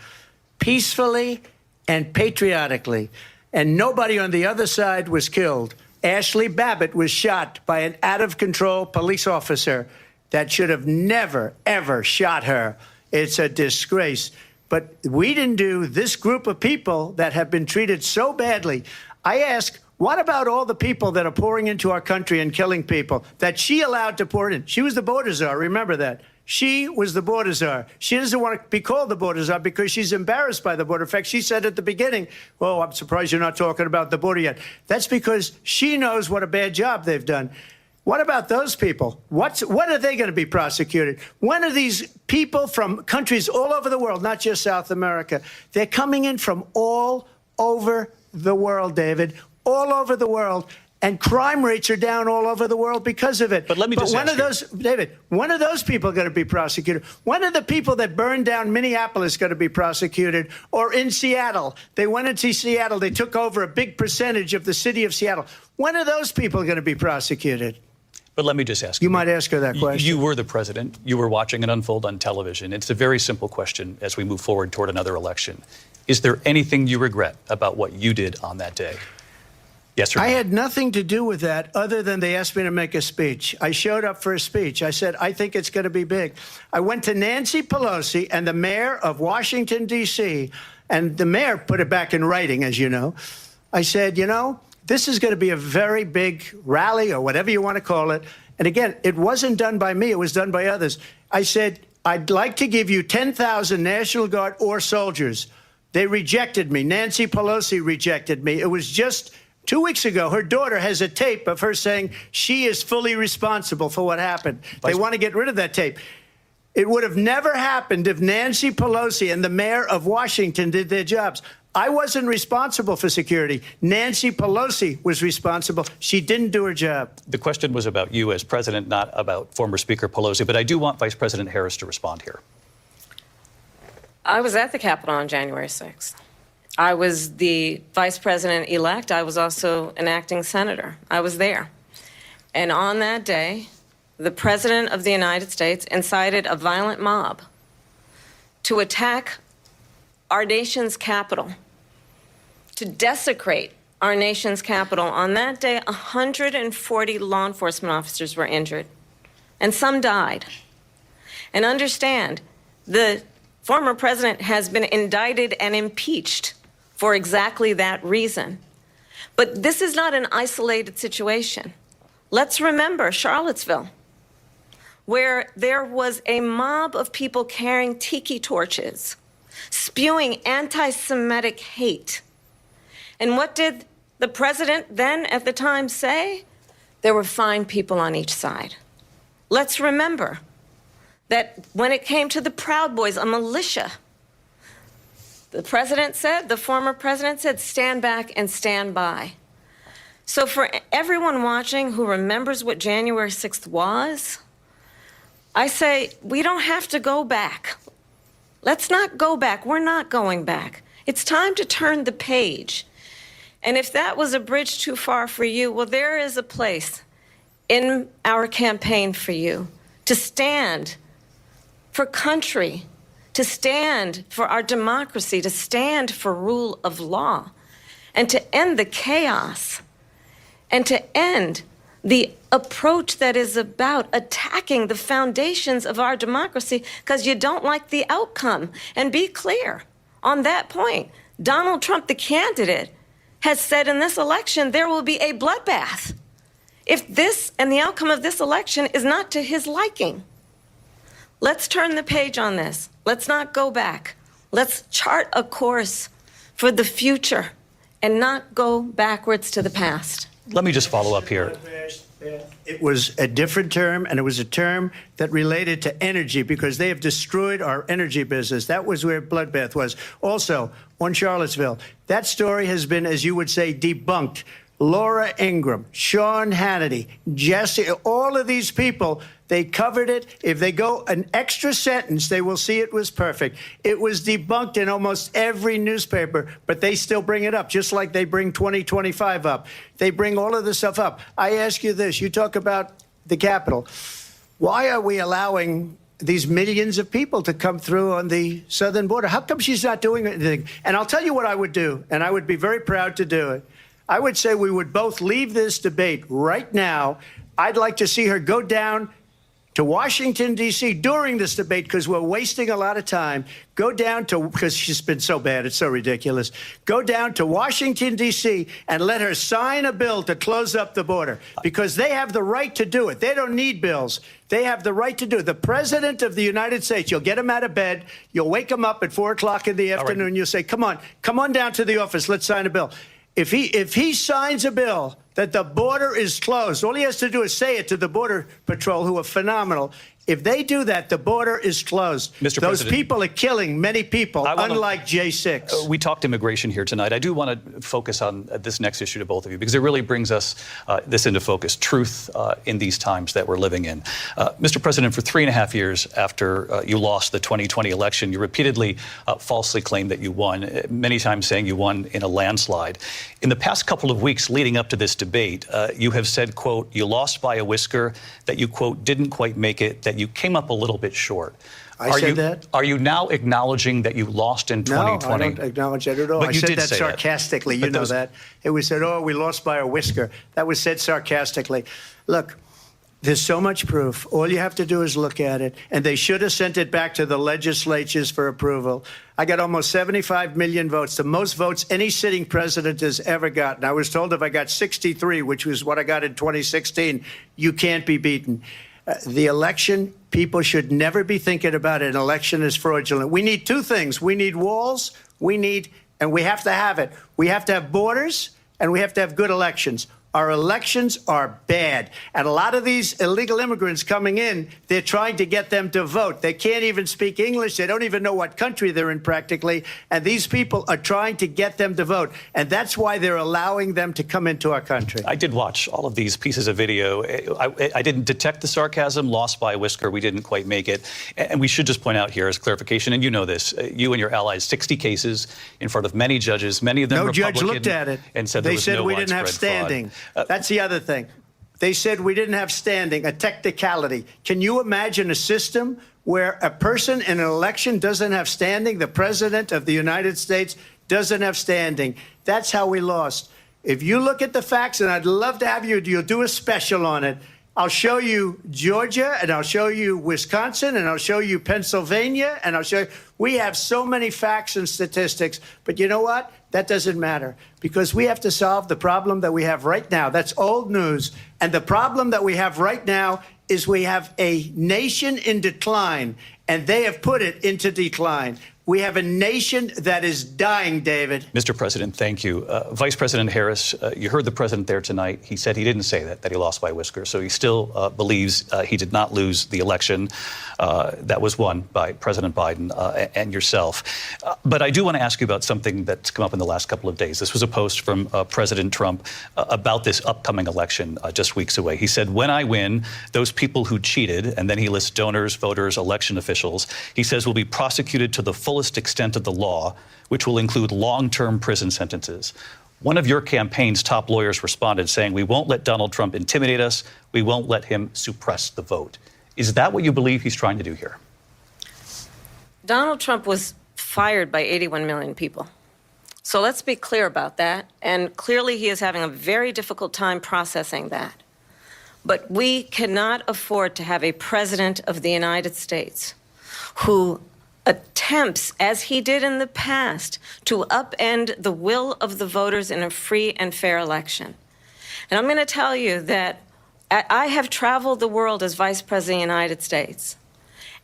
Peacefully and patriotically. And nobody on the other side was killed. Ashley Babbitt was shot by an out-of-control police officer that should have never, ever shot her. It's a disgrace. But we didn't do this group of people that have been treated so badly. I ask, what about all the people that are pouring into our country and killing people that she allowed to pour in? She was the border czar. Remember that. She was the border czar. She doesn't want to be called the border czar because she's embarrassed by the border. In fact, she said at the beginning, oh, I'm surprised you're not talking about the border yet. That's because she knows what a bad job they've done. What about those people? When are they going to be prosecuted? When are these people from countries all over the world, not just South America? They're coming in from all over the world, David, all over the world. And crime rates are down all over the world because of it. But let me just ask you, David, when are those people going to be prosecuted? When are the people that burned down Minneapolis going to be prosecuted? Or in Seattle? They went into Seattle. They took over a big percentage of the city of Seattle. When are those people going to be prosecuted? But let me just ask you. You might ask her that question. You were the president. You were watching it unfold on television. It's a very simple question as we move forward toward another election. Is there anything you regret about what you did on that day? Yes or no? I had nothing to do with that other than they asked me to make a speech. I showed up for a speech. I said, I think it's going to be big. I went to Nancy Pelosi and the mayor of Washington, D.C., and the mayor put it back in writing, as you know. I said, you know, this is going to be a very big rally or whatever you want to call it. And again, it wasn't done by me. It was done by others. I said, I'd like to give you 10,000 National Guard or soldiers. They rejected me. Nancy Pelosi rejected me. It was just 2 weeks ago. Her daughter has a tape of her saying she is fully responsible for what happened. They want to get rid of that tape. It would have never happened if Nancy Pelosi and the mayor of Washington did their jobs. I wasn't responsible for security. Nancy Pelosi was responsible. She didn't do her job. The question was about you as president, not about former Speaker Pelosi. But I do want Vice President Harris to respond here. I was at the Capitol on January 6th. I was the vice president-elect. I was also an acting senator. I was there. And on that day, the President of the United States incited a violent mob to attack our nation's capital, to desecrate our nation's capital. On that day, 140 law enforcement officers were injured, and some died. And understand, the former president has been indicted and impeached for exactly that reason. But this is not an isolated situation. Let's remember Charlottesville, where there was a mob of people carrying tiki torches, spewing anti-Semitic hate. And what did the president then at the time say? there were fine people on each side. Let's remember that when it came to the Proud Boys, a militia, the former president said, stand back and stand by. So for everyone watching who remembers what January 6th was, I say we don't have to go back. Let's not go back. We're not going back. It's time to turn the page. And if that was a bridge too far for you, well, there is a place in our campaign for you to stand for country, to stand for our democracy, to stand for rule of law, and to end the chaos, and to end the approach that is about attacking the foundations of our democracy because you don't like the outcome. And be clear on that point. Donald Trump, the candidate, has said in this election there will be a bloodbath if this and the outcome of this election is not to his liking. Let's turn the page on this. Let's not go back. Let's chart a course for the future and not go backwards to the past. Let me just follow up here. It was a different term, and it was a term that related to energy because they have destroyed our energy business. That was where bloodbath was. Also, on Charlottesville, that story has been, as you would say, debunked. Laura Ingraham, Sean Hannity, Jesse, all of these people, they covered it. If they go an extra sentence, they will see it was perfect. It was debunked in almost every newspaper, but they still bring it up, just like they bring 2025 up. They bring all of this stuff up. I ask you this. You talk about the Capitol. Why are we allowing these millions of people to come through on the southern border? How come she's not doing anything? And I'll tell you what I would do, and I would be very proud to do it. I would say we would both leave this debate right now. I'd like to see her go down to Washington, D.C. during this debate because we're wasting a lot of time. Go down to, because she's been so bad, it's so ridiculous. Go down to Washington, D.C. and let her sign a bill to close up the border because they have the right to do it. They don't need bills. They have the right to do it. The President of the United States, you'll get him out of bed. You'll wake him up at 4 o'clock in the afternoon. You'll say, come on down to the office. Let's sign a bill. If he signs a bill that the border is closed, all he has to do is say it to the Border Patrol, who are phenomenal. If they do that, the border is closed. Mr. Those President, people are killing many people, unlike J6. We talked immigration here tonight. I do want to focus on this next issue to both of you because it really brings us this into focus, truth in these times that we're living in. Mr. President, for 3.5 years after you lost the 2020 election, you repeatedly falsely claimed that you won, many times saying you won in a landslide. In the past couple of weeks leading up to this debate, you have said, quote, you lost by a whisker, that you, quote, didn't quite make it, that you came up a little bit short. I said that? Are you now acknowledging that you lost in 2020? No, I don't acknowledge that at all. But I you said did that say sarcastically. You know that. It was said, oh, we lost by a whisker. That was said sarcastically. Look, there's so much proof. All you have to do is look at it. And they should have sent it back to the legislatures for approval. I got almost 75 million votes, the most votes any sitting president has ever gotten. I was told if I got 63, which was what I got in 2016, you can't be beaten. The election, people should never be thinking about it. An election is fraudulent. We need two things. We need walls. And we have to have it. We have to have borders, and we have to have good elections. Our elections are bad. And a lot of these illegal immigrants coming in, they're trying to get them to vote. They can't even speak English. They don't even know what country they're in practically. And these people are trying to get them to vote. And that's why they're allowing them to come into our country. I did watch all of these pieces of video. I didn't detect the sarcasm, lost by a whisker. We didn't quite make it. And we should just point out here as clarification, and you know this, you and your allies, 60 cases in front of many judges, many of them Republican. No judge looked at it. And said there was no we didn't have standing. That's the other thing. They said we didn't have standing, a technicality. Can you imagine a system where a person in an election doesn't have standing? The President of the United States doesn't have standing. That's how we lost. If you look at the facts, and I'd love to have you'll do a special on it. I'll show you Georgia, and I'll show you Wisconsin, and I'll show you Pennsylvania, and I'll show you. We have so many facts and statistics, but you know what? That doesn't matter because we have to solve the problem that we have right now. That's old news. And the problem that we have right now is we have a nation in decline, and they have put it into decline. We have a nation that is dying, David. Mr. President, thank you. Vice President Harris, you heard the president there tonight. He said he didn't say that he lost by a whisker. So he still believes he did not lose the election that was won by President Biden and yourself. But I do want to ask you about something that's come up in the last couple of days. This was a post from President Trump about this upcoming election just weeks away. He said, when I win, those people who cheated, and then he lists donors, voters, election officials, he says will be prosecuted to the fullest extent of the law, which will include long-term prison sentences. One of your campaign's top lawyers responded saying, we won't let Donald Trump intimidate us. We won't let him suppress the vote. Is that what you believe he's trying to do here? Donald Trump was fired by 81 million people. So let's be clear about that. And clearly he is having a very difficult time processing that. But we cannot afford to have a president of the United States who attempts, as he did in the past, to upend the will of the voters in a free and fair election. And I'm going to tell you that I have traveled the world as Vice President of the United States,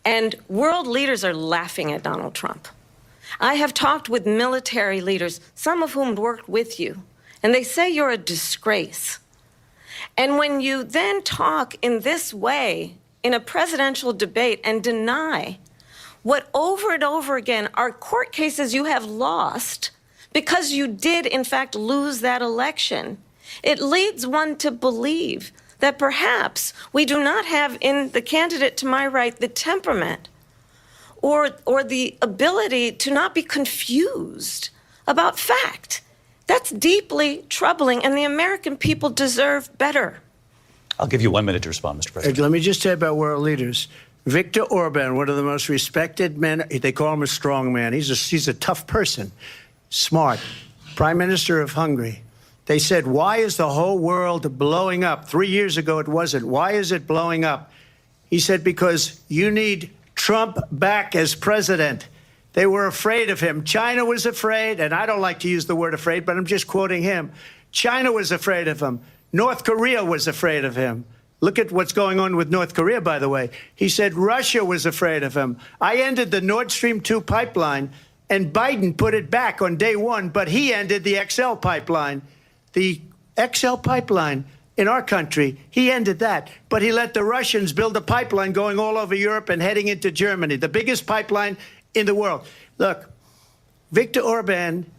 and world leaders are laughing at Donald Trump. I have talked with military leaders, some of whom worked with you, and they say you're a disgrace. And when you then talk in this way in a presidential debate and deny what over and over again are court cases you have lost because you did, in fact, lose that election, it leads one to believe that perhaps we do not have in the candidate to my right the temperament or the ability to not be confused about fact. That's deeply troubling, and the American people deserve better. I'll give you 1 minute to respond, Mr. President. Let me just say about world leaders. Viktor Orban, one of the most respected men, they call him a strong man. He's a tough person, smart, Prime Minister of Hungary. They said, why is the whole world blowing up? 3 years ago it wasn't. Why is it blowing up? He said, because you need Trump back as president. They were afraid of him. China was afraid, and I don't like to use the word afraid, but I'm just quoting him. China was afraid of him. North Korea was afraid of him. Look at what's going on with North Korea, by the way. He said Russia was afraid of him. I ended the Nord Stream 2 pipeline, and Biden put it back on day one, but he ended the XL pipeline. The XL pipeline in our country, he ended that. But he let the Russians build a pipeline going all over Europe and heading into Germany, the biggest pipeline in the world. Look, Viktor Orban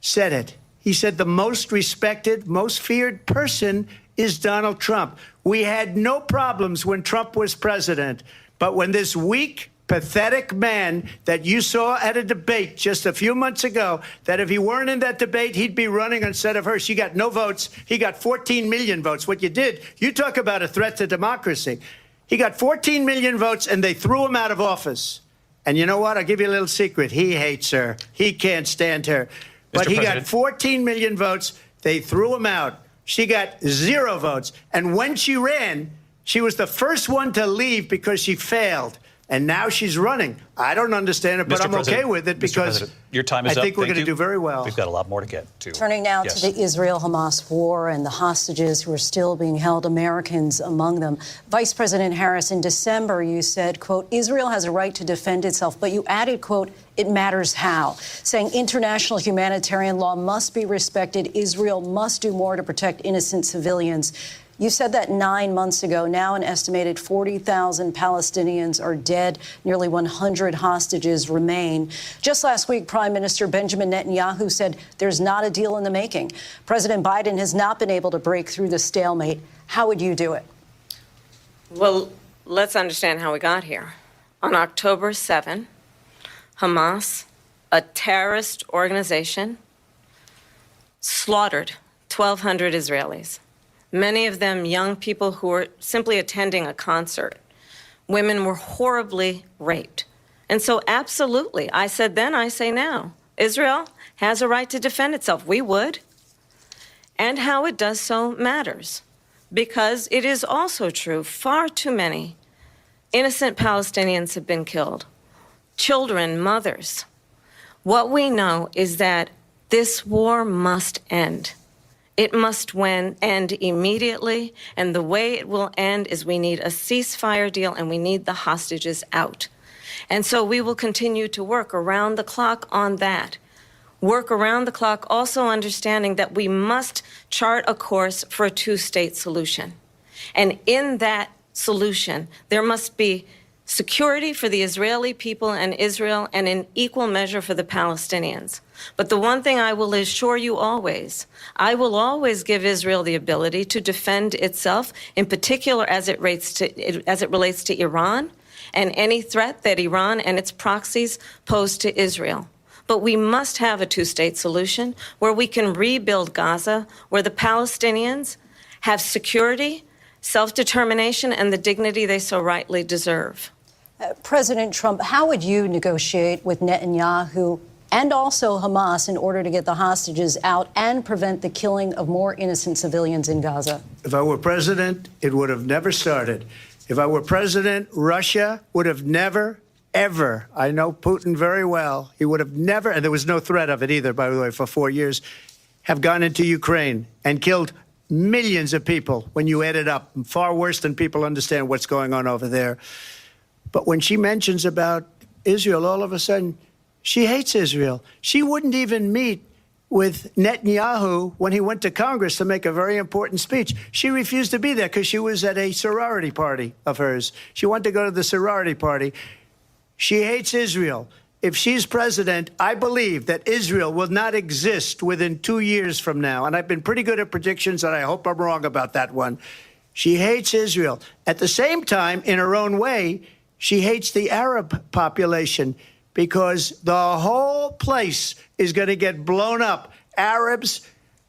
said it. He said the most respected, most feared person is Donald Trump. We had no problems when Trump was president. But when this weak, pathetic man that you saw at a debate just a few months ago, that if he weren't in that debate, he'd be running instead of her. She got no votes. He got 14 million votes. What you did, you talk about a threat to democracy. He got 14 million votes, and they threw him out of office. And you know what? I'll give you a little secret. He hates her. He can't stand her. But he got 14 million votes. They threw him out. She got 0 votes. And when she ran, she was the first one to leave because she failed. And now she's running. I don't understand it, but I'm okay with it because your time is I think up. we're going to do very well. We've got a lot more to get to. Turning now to the Israel-Hamas war and the hostages who are still being held, Americans among them. Vice President Harris, in December, you said, quote, Israel has a right to defend itself, but you added, quote, it matters how, saying international humanitarian law must be respected. Israel must do more to protect innocent civilians. You said that 9 months ago. Now an estimated 40,000 Palestinians are dead. Nearly 100 hostages remain. Just last week, Prime Minister Benjamin Netanyahu said there's not a deal in the making. President Biden has not been able to break through the stalemate. How would you do it? Well, let's understand how we got here. On October 7, Hamas, a terrorist organization, slaughtered 1,200 Israelis. Many of them young people who were simply attending a concert. Women were horribly raped. And so absolutely, I said then, I say now, Israel has a right to defend itself. We would. And how it does so matters. Because it is also true, far too many innocent Palestinians have been killed. Children, mothers. What we know is that this war must end. It must end immediately, and the way it will end is we need a ceasefire deal and we need the hostages out. And so we will continue to work around the clock on that. Work around the clock, also understanding that we must chart a course for a two-state solution. And in that solution, there must be security for the Israeli people and Israel, and in equal measure for the Palestinians. But the one thing I will assure you always, I will always give Israel the ability to defend itself, in particular as it relates to Iran and any threat that Iran and its proxies pose to Israel. But we must have a two-state solution where we can rebuild Gaza, where the Palestinians have security, self-determination, and the dignity they so rightly deserve. President Trump, how would you negotiate with Netanyahu and also Hamas in order to get the hostages out and prevent the killing of more innocent civilians in Gaza? If I were president, it would have never started. If I were president, Russia would have never, ever, I know Putin very well, he would have never, and there was no threat of it either, by the way, for 4 years, have gone into Ukraine and killed millions of people when you add it up, far worse than people understand what's going on over there. But when she mentions about Israel, all of a sudden, she hates Israel. She wouldn't even meet with Netanyahu when he went to Congress to make a very important speech. She refused to be there because she was at a sorority party of hers. She wanted to go to the sorority party. She hates Israel. If she's president, I believe that Israel will not exist within 2 years from now. And I've been pretty good at predictions, and I hope I'm wrong about that one. She hates Israel. At the same time, in her own way, she hates the Arab population because the whole place is going to get blown up. Arabs,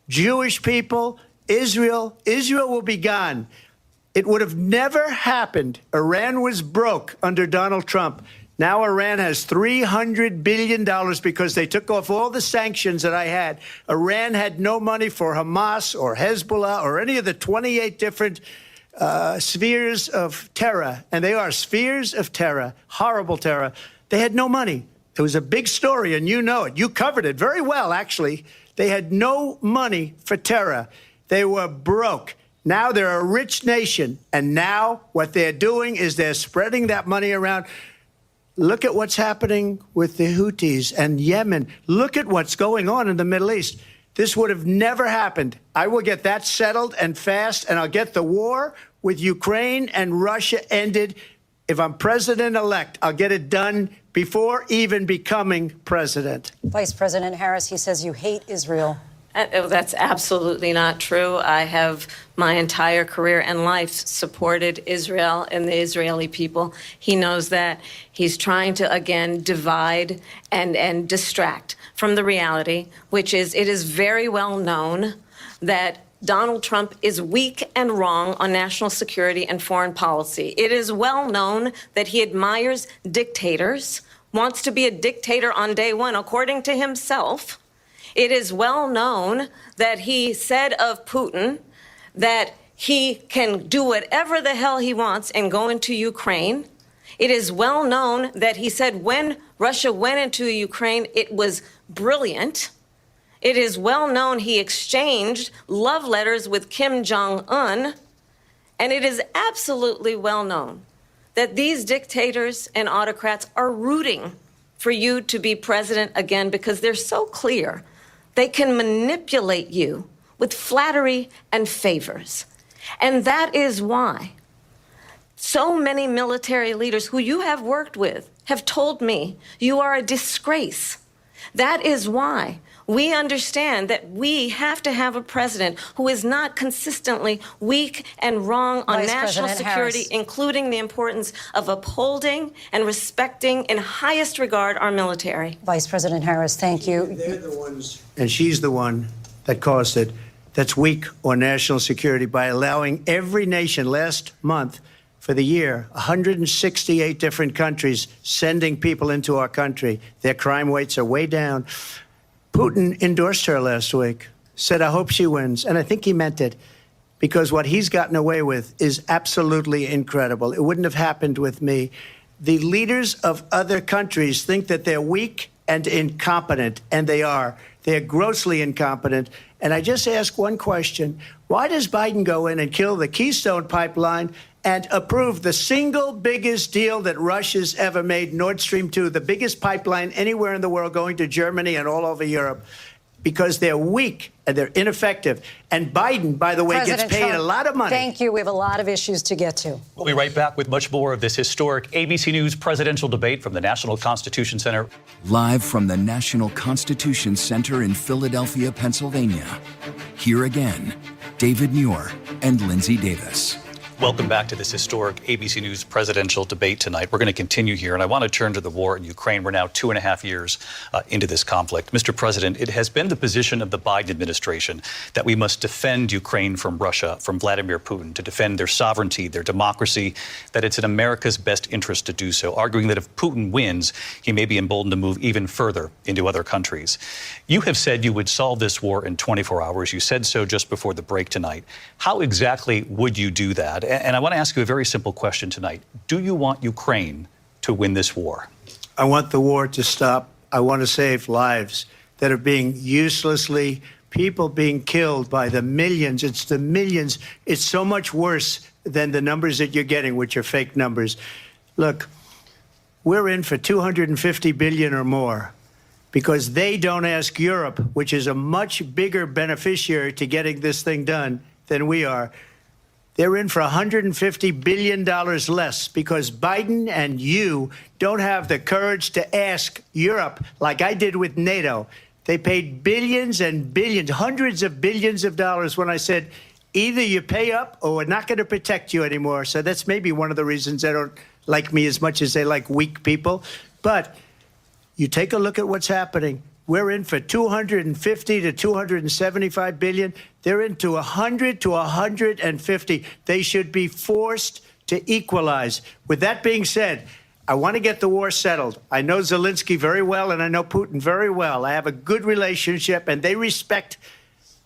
Jewish people, Israel. Israel will be gone. It would have never happened. Iran was broke under Donald Trump. Now Iran has $300 billion because they took off all the sanctions that I had. Iran had no money for Hamas or Hezbollah or any of the 28 different spheres of terror. And they are spheres of terror, horrible terror. They had no money. It was a big story, and you know it. You covered it very well, actually. They had no money for terror. They were broke. Now they're a rich nation. And now what they're doing is they're spreading that money around. Look at what's happening with the Houthis and Yemen. Look at what's going on in the Middle East. This would have never happened. I will get that settled and fast, and I'll get the war with Ukraine and Russia ended. If I'm president-elect, I'll get it done before even becoming president. Vice President Harris, he says you hate Israel. That's absolutely not true. I have my entire career and life supported Israel and the Israeli people. He knows that. He's trying to, again, divide and distract from the reality, which is it is very well known that Donald Trump is weak and wrong on national security and foreign policy. It is well known that he admires dictators, wants to be a dictator on day one, according to himself. It is well known that he said of Putin that he can do whatever the hell he wants and go into Ukraine. It is well known that he said when Russia went into Ukraine, it was brilliant. It is well known he exchanged love letters with Kim Jong-un. And it is absolutely well known that these dictators and autocrats are rooting for you to be president again because they're so clear. They can manipulate you with flattery and favors. And that is why so many military leaders who you have worked with have told me you are a disgrace. That is why we understand that we have to have a president who is not consistently weak and wrong on national security, including the importance of upholding and respecting in highest regard our military. Vice President Harris, thank you. They're the ones, and she's the one that caused it, that's weak on national security by allowing every nation last month for the year, 168 different countries sending people into our country. Their crime rates are way down. Putin endorsed her last week, said, I hope she wins. And I think he meant it because what he's gotten away with is absolutely incredible. It wouldn't have happened with me. The leaders of other countries think that they're weak and incompetent, and they are. They're grossly incompetent. And I just ask one question. Why does Biden go in and kill the Keystone Pipeline and approved the single biggest deal that Russia's ever made, Nord Stream 2, the biggest pipeline anywhere in the world going to Germany and all over Europe, because they're weak and they're ineffective. And Biden, by the way, President gets paid Trump, a lot of money. Thank you. We have a lot of issues to get to. We'll be right back with much more of this historic ABC News presidential debate from the National Constitution Center. Live from the National Constitution Center in Philadelphia, Pennsylvania. Here again, David Muir and Lindsay Davis. Welcome back to this historic ABC News presidential debate tonight. We're going to continue here, and I want to turn to the war in Ukraine. We're now 2.5 years into this conflict. Mr. President, it has been the position of the Biden administration that we must defend Ukraine from Russia, from Vladimir Putin, to defend their sovereignty, their democracy, that it's in America's best interest to do so, arguing that if Putin wins, he may be emboldened to move even further into other countries. You have said you would solve this war in 24 hours. You said so just before the break tonight. How exactly would you do that? And I want to ask you a very simple question tonight. Do you want Ukraine to win this war? I want the war to stop. I want to save lives that are being uselessly, people being killed by the millions. It's the millions. It's so much worse than the numbers that you're getting, which are fake numbers. Look, we're in for 250 billion or more because they don't ask Europe, which is a much bigger beneficiary to getting this thing done than we are. They're in for $150 billion less because Biden and you don't have the courage to ask Europe like I did with NATO. They paid billions and billions, hundreds of billions of dollars when I said, either you pay up or we're not going to protect you anymore. So that's maybe one of the reasons they don't like me as much as they like weak people. But you take a look at what's happening. We're in for 250 to 275 billion. They're into 100 to 150. They should be forced to equalize. With that being said, I want to get the war settled. I know Zelensky very well, and I know Putin very well. I have a good relationship, and they respect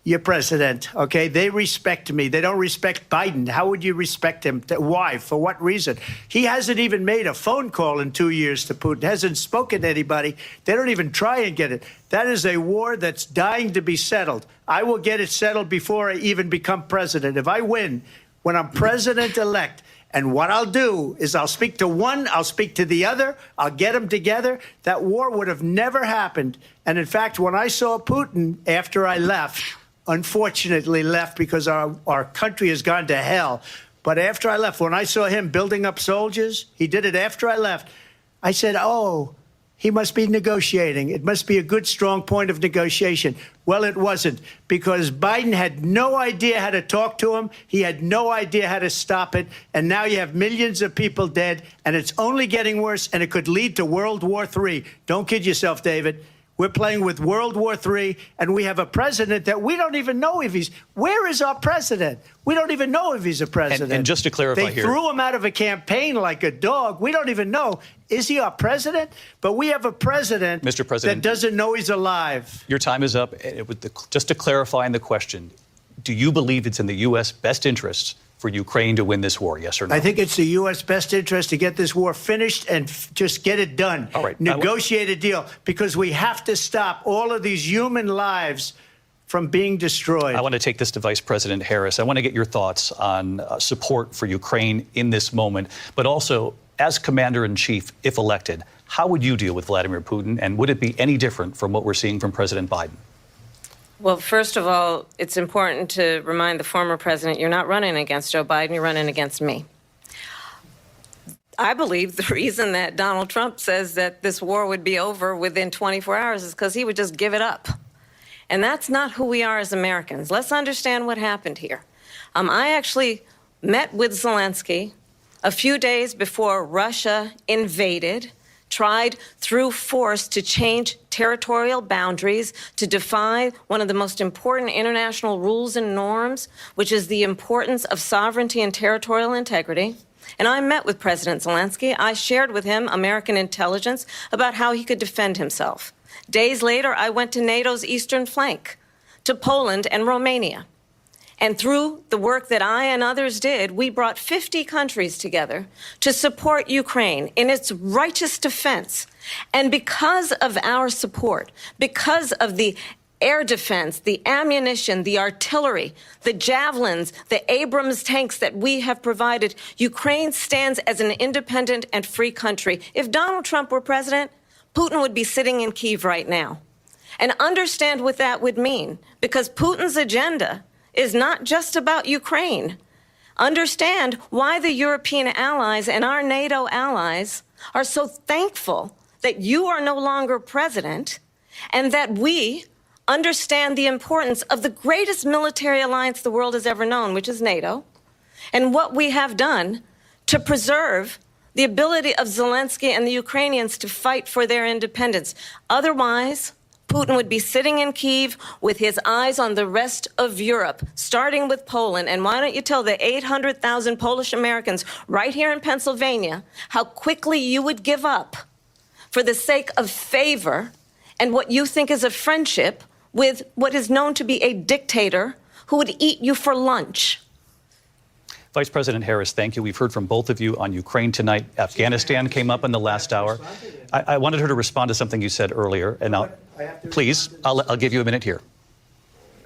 your president, okay? They respect me. They don't respect Biden. How would you respect him? Why? For what reason? He hasn't even made a phone call in 2 years to Putin, hasn't spoken to anybody. They don't even try and get it. That is a war that's dying to be settled. I will get it settled before I even become president. If I win, when I'm president-elect, and what I'll do is I'll speak to one, I'll speak to the other, I'll get them together. That war would have never happened. And in fact, when I saw Putin after I left, unfortunately left because our country has gone to hell. But after I left, when I saw him building up soldiers, he did it after I left, I said, oh, he must be negotiating. It must be a good, strong point of negotiation. Well, it wasn't, because Biden had no idea how to talk to him. He had no idea how to stop it. And now you have millions of people dead, and it's only getting worse, and it could lead to World War III. Don't kid yourself, David. We're playing with World War III, and we have a president that we don't even know if he's... Where is our president? We don't even know if he's a president. And just to clarify they here... threw him out of a campaign like a dog. We don't even know. Is he our president? But we have a president, Mr. President, that doesn't know he's alive. Your time is up. Just to clarify in the question, do you believe it's in the U.S. best interests for Ukraine to win this war, yes or no? I think it's the U.S. best interest to get this war finished and just get it done. All right. Negotiate a deal, because we have to stop all of these human lives from being destroyed. I want to take this to Vice President Harris. I want to get your thoughts on support for Ukraine in this moment, but also as Commander-in-Chief, if elected, how would you deal with Vladimir Putin, and would it be any different from what we're seeing from President Biden? Well, first of all, it's important to remind the former president you're not running against Joe Biden, you're running against me. I believe the reason that Donald Trump says that this war would be over within 24 hours is because he would just give it up. And that's not who we are as Americans. Let's understand what happened here. I actually met with Zelensky a few days before Russia invaded, tried through force to change territorial boundaries, to defy one of the most important international rules and norms, which is the importance of sovereignty and territorial integrity. And I met with President Zelensky. I shared with him American intelligence about how he could defend himself. Days later, I went to NATO's eastern flank, to Poland and Romania. And through the work that I and others did, we brought 50 countries together to support Ukraine in its righteous defense. And because of our support, because of the air defense, the ammunition, the artillery, the javelins, the Abrams tanks that we have provided, Ukraine stands as an independent and free country. If Donald Trump were president, Putin would be sitting in Kyiv right now. And understand what that would mean, because Putin's agenda is not just about Ukraine. Understand why the European allies and our NATO allies are so thankful that you are no longer president, and that we understand the importance of the greatest military alliance the world has ever known, which is NATO, and what we have done to preserve the ability of Zelensky and the Ukrainians to fight for their independence. Otherwise, Putin would be sitting in Kyiv with his eyes on the rest of Europe, starting with Poland. And why don't you tell the 800,000 Polish Americans right here in Pennsylvania how quickly you would give up for the sake of favor and what you think is a friendship with what is known to be a dictator who would eat you for lunch. Vice President Harris, thank you. We've heard from both of you on Ukraine tonight. Afghanistan came up in the last hour. I wanted her to respond to something you said earlier, and I'll give you a minute here.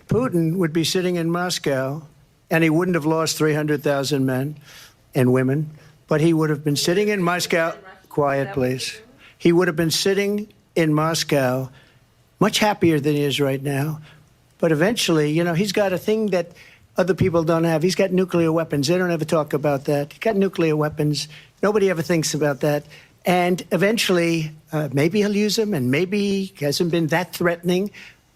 Putin would be sitting in Moscow, and he wouldn't have lost 300,000 men and women, but he would have been sitting in Moscow. Quiet, please. He would have been sitting in Moscow much happier than he is right now. But eventually, you know, he's got a thing that other people don't have. He's got nuclear weapons. They don't ever talk about that. He's got nuclear weapons. Nobody ever thinks about that. And eventually, maybe he'll use them, and maybe he hasn't been that threatening.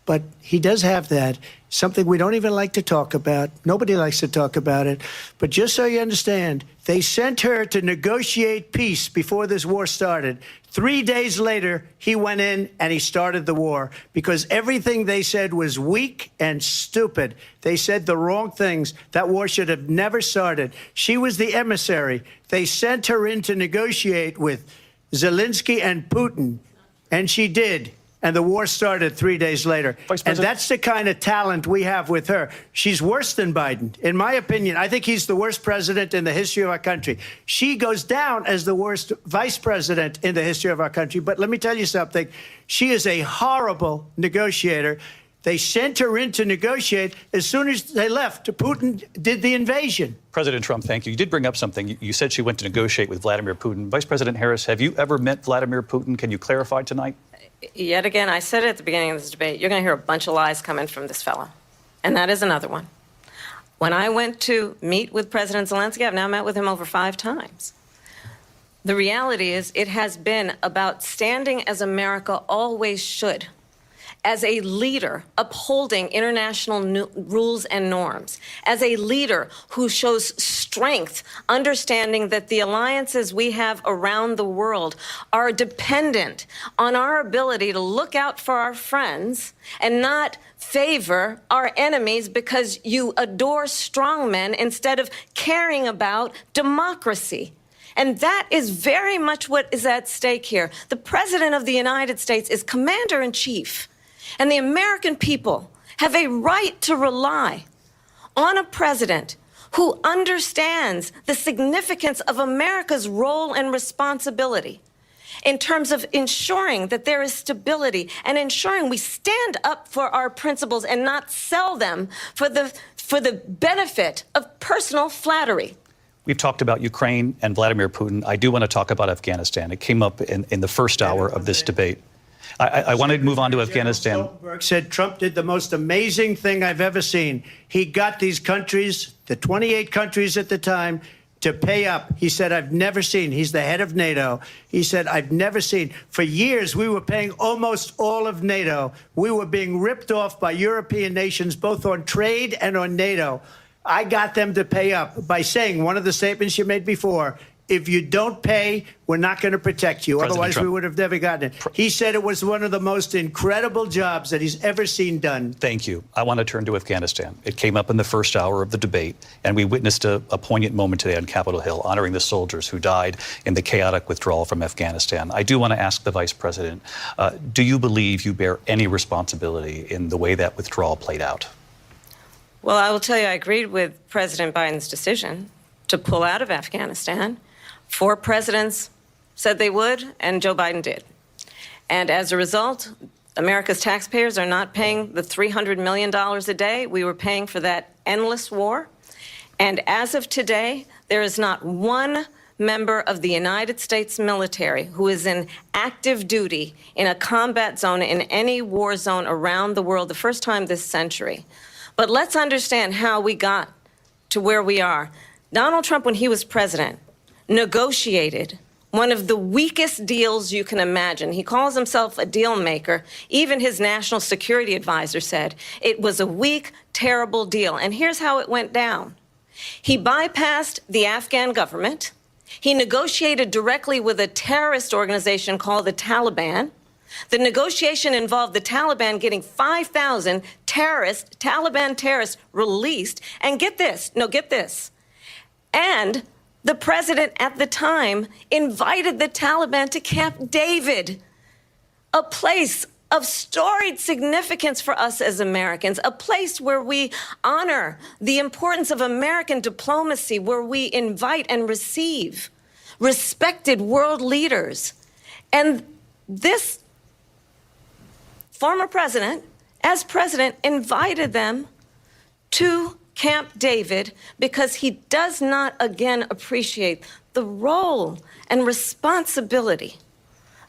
But he does have that, something we don't even like to talk about. Nobody likes to talk about it. But just so you understand, they sent her to negotiate peace before this war started. 3 days later, he went in and he started the war because everything they said was weak and stupid. They said the wrong things. That war should have never started. She was the emissary. They sent her in to negotiate with Zelensky and Putin, and she did. And the war started 3 days later. And that's the kind of talent we have with her. She's worse than Biden. In my opinion, I think he's the worst president in the history of our country. She goes down as the worst vice president in the history of our country. But let me tell you something. She is a horrible negotiator. They sent her in to negotiate. As soon as they left, Putin did the invasion. President Trump, thank you. You did bring up something. You said she went to negotiate with Vladimir Putin. Vice President Harris, have you ever met Vladimir Putin? Can you clarify tonight? Yet again, I said it at the beginning of this debate, you're going to hear a bunch of lies coming from this fellow. And that is another one. When I went to meet with President Zelensky, I've now met with him over 5 times. The reality is it has been about standing as America always should, as a leader upholding international rules and norms, as a leader who shows strength, understanding that the alliances we have around the world are dependent on our ability to look out for our friends and not favor our enemies because you adore strongmen instead of caring about democracy. And that is very much what is at stake here. The President of the United States is commander-in-chief. And the American people have a right to rely on a president who understands the significance of America's role and responsibility in terms of ensuring that there is stability and ensuring we stand up for our principles and not sell them for the benefit of personal flattery. We've talked about Ukraine and Vladimir Putin. I do want to talk about Afghanistan. It came up in the first hour of this debate. I want to move on to Afghanistan. Stoltenberg said Trump did the most amazing thing I've ever seen. He got these countries, the 28 countries at the time, to pay up. He said, I've never seen. He's the head of NATO. He said, I've never seen. For years, we were paying almost all of NATO. We were being ripped off by European nations, both on trade and on NATO. I got them to pay up by saying one of the statements you made before, if you don't pay, we're not going to protect you. President Otherwise, Trump. we would have never gotten it. He said it was one of the most incredible jobs that he's ever seen done. Thank you. I want to turn to Afghanistan. It came up in the first hour of the debate, and we witnessed a poignant moment today on Capitol Hill, honoring the soldiers who died in the chaotic withdrawal from Afghanistan. I do want to ask the Vice President, do you believe you bear any responsibility in the way that withdrawal played out? Well, I will tell you, I agreed with President Biden's decision to pull out of Afghanistan. 4 presidents said they would, and Joe Biden did. And as a result, America's taxpayers are not paying the $300 million a day we were paying for that endless war. And as of today, there is not one member of the United States military who is in active duty in a combat zone in any war zone around the world, the first time this century. But let's understand how we got to where we are. Donald Trump, when he was president, negotiated one of the weakest deals you can imagine. He calls himself a deal maker. Even his national security advisor said it was a weak, terrible deal. And here's how it went down. He bypassed the Afghan government. He negotiated directly with a terrorist organization called the Taliban. The negotiation involved the Taliban getting 5,000 Taliban terrorists released. And get this, and the president at the time invited the Taliban to Camp David, a place of storied significance for us as Americans, a place where we honor the importance of American diplomacy, where we invite and receive respected world leaders. And this former president, as president, invited them to Camp David because he does not again appreciate the role and responsibility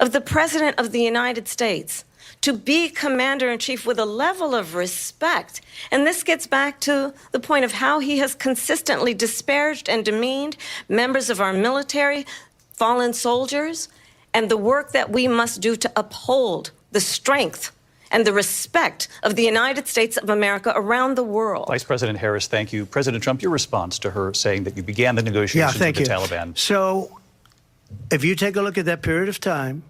of the President of the United States to be commander-in-chief with a level of respect. And this gets back to the point of how he has consistently disparaged and demeaned members of our military, fallen soldiers, and the work that we must do to uphold the strength and the respect of the United States of America around the world. Vice President Harris, thank you. President Trump, your response to her saying that you began the negotiations with the Taliban. So if you take a look at that period of time,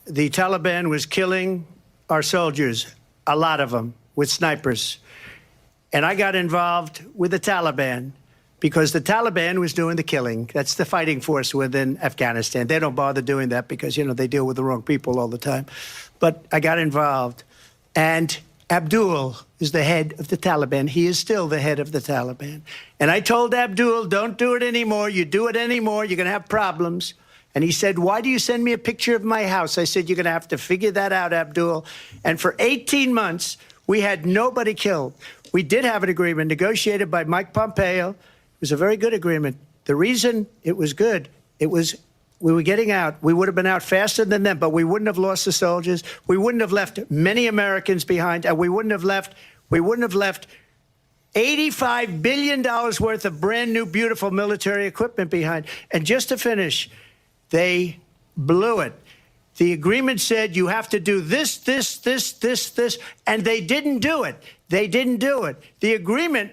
the Taliban was killing our soldiers, a lot of them, with snipers. And I got involved with the Taliban because the Taliban was doing the killing. That's the fighting force within Afghanistan. They don't bother doing that because, they deal with the wrong people all the time. But I got involved. And Abdul is the head of the Taliban. He is still the head of the Taliban. And I told Abdul, don't do it anymore. You do it anymore, you're going to have problems. And he said, why do you send me a picture of my house? I said, you're going to have to figure that out, Abdul. And for 18 months, we had nobody killed. We did have an agreement negotiated by Mike Pompeo. It was a very good agreement. The reason it was good, we were getting out. We would have been out faster than them, but we wouldn't have lost the soldiers. We wouldn't have left many Americans behind, and we wouldn't have left $85 billion worth of brand new, beautiful military equipment behind. And just to finish, they blew it. The agreement said you have to do this, and they didn't do it. The agreement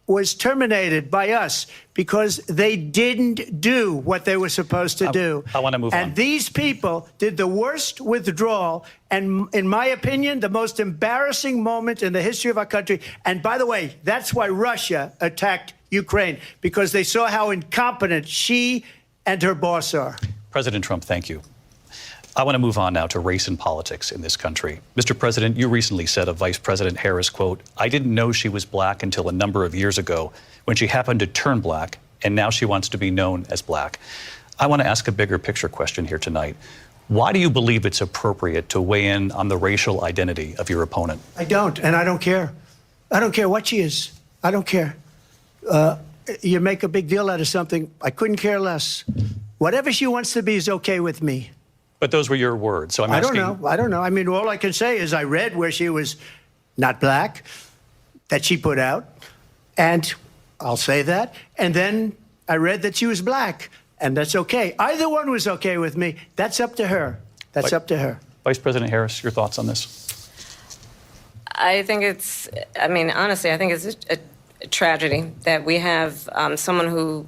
was terminated by us because they didn't do what they were supposed to do. I want to move on. And these people did the worst withdrawal and, in my opinion, the most embarrassing moment in the history of our country. And by the way, that's why Russia attacked Ukraine, because they saw how incompetent she and her boss are. President Trump, thank you. I want to move on now to race and politics in this country. Mr. President, you recently said of Vice President Harris, quote, I didn't know she was black until a number of years ago when she happened to turn black, and now she wants to be known as black. I want to ask a bigger picture question here tonight. Why do you believe it's appropriate to weigh in on the racial identity of your opponent? I don't, and I don't care. I don't care what she is. I don't care. You make a big deal out of something. I couldn't care less. Whatever she wants to be is okay with me. But those were your words, so I'm asking. I don't know. I mean, all I can say is I read where she was not black, that she put out, and I'll say that. And then I read that she was black, and that's okay. Either one was okay with me. That's up to her. That's up to her. Vice President Harris, your thoughts on this? Honestly, I think it's a tragedy that we have someone who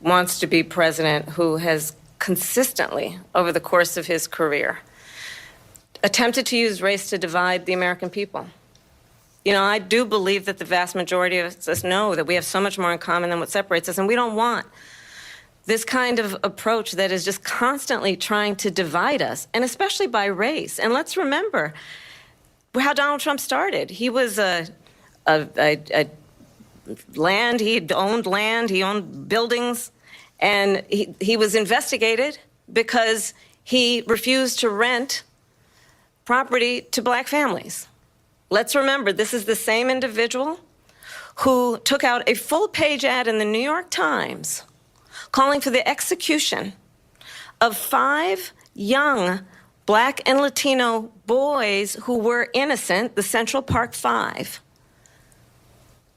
wants to be president who has consistently, over the course of his career, attempted to use race to divide the American people. I do believe that the vast majority of us know that we have so much more in common than what separates us, and we don't want this kind of approach that is just constantly trying to divide us, and especially by race. And let's remember how Donald Trump started. He was land, he owned buildings, and he was investigated because he refused to rent property to black families. Let's remember, this is the same individual who took out a full-page ad in the New York Times calling for the execution of 5 young black and Latino boys who were innocent, the Central Park 5.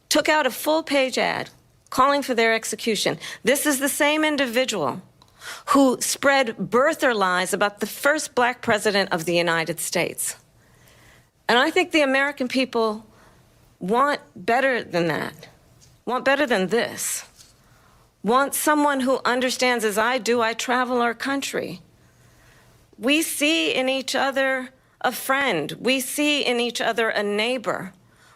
Took out a full-page ad calling for their execution. This is the same individual who spread birther lies about the first black president of the United States. And I think the American people want better than that, want better than this, want someone who understands, as I do, I travel our country. We see in each other a friend. We see in each other a neighbor.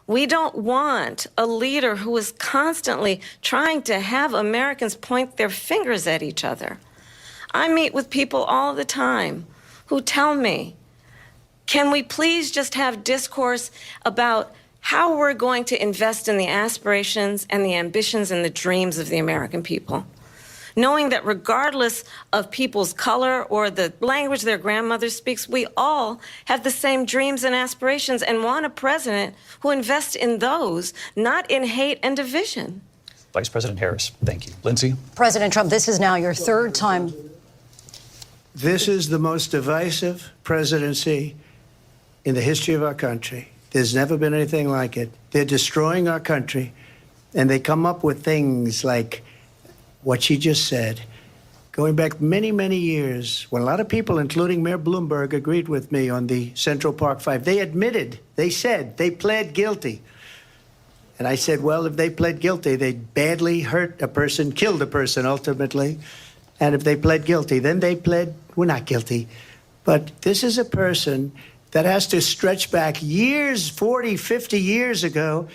We don't want a leader who is constantly trying to have Americans point their fingers at each other. I meet with people all the time who tell me, can we please just have discourse about how we're going to invest in the aspirations and the ambitions and the dreams of the American people? Knowing that regardless of people's color or the language their grandmother speaks, we all have the same dreams and aspirations and want a president who invests in those, not in hate and division. Vice President Harris, thank you. Lindsay? President Trump, this is now your third time. This is the most divisive presidency in the history of our country. There's never been anything like it. They're destroying our country, and they come up with things like what she just said. Going back many, many years, when a lot of people, including Mayor Bloomberg, agreed with me on the Central Park 5, they admitted, they said, they pled guilty. And I said, well, if they pled guilty, they badly hurt a person, killed a person ultimately. And if they pled guilty, then they pled, we're not guilty. But this is a person that has to stretch back years, 40, 50 years ago,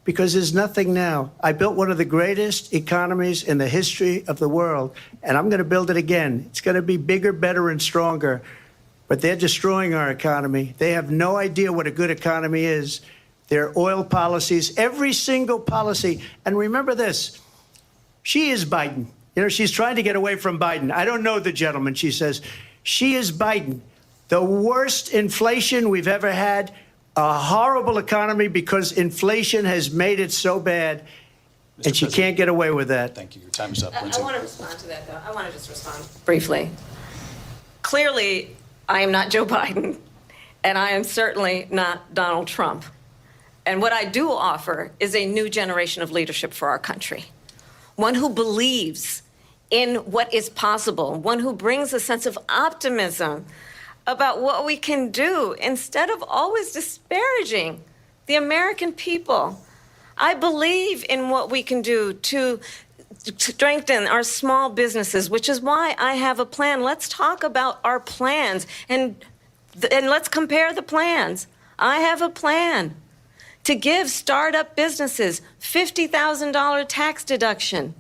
because there's nothing now. I built one of the greatest economies in the history of the world, and I'm going to build it again. It's going to be bigger, better, and stronger. But they're destroying our economy. They have no idea what a good economy is. Their oil policies, every single policy. And remember this, she is Biden. You know, she's trying to get away from Biden. I don't know the gentleman, she says. She is Biden. The worst inflation we've ever had, a horrible economy because inflation has made it so bad, and she can't get away with that. Thank you. Your time is up, I Lindsay. want to respond to that, though. I want to just respond briefly. Clearly, I am not Joe Biden, and I am certainly not Donald Trump. And what I do offer is a new generation of leadership for our country. One who believes in what is possible, one who brings a sense of optimism about what we can do instead of always disparaging the American people. I believe in what we can do to strengthen our small businesses, which is why I have a plan. Let's talk about our plans and let's compare the plans. I have a plan to give startup businesses $50,000 tax deduction,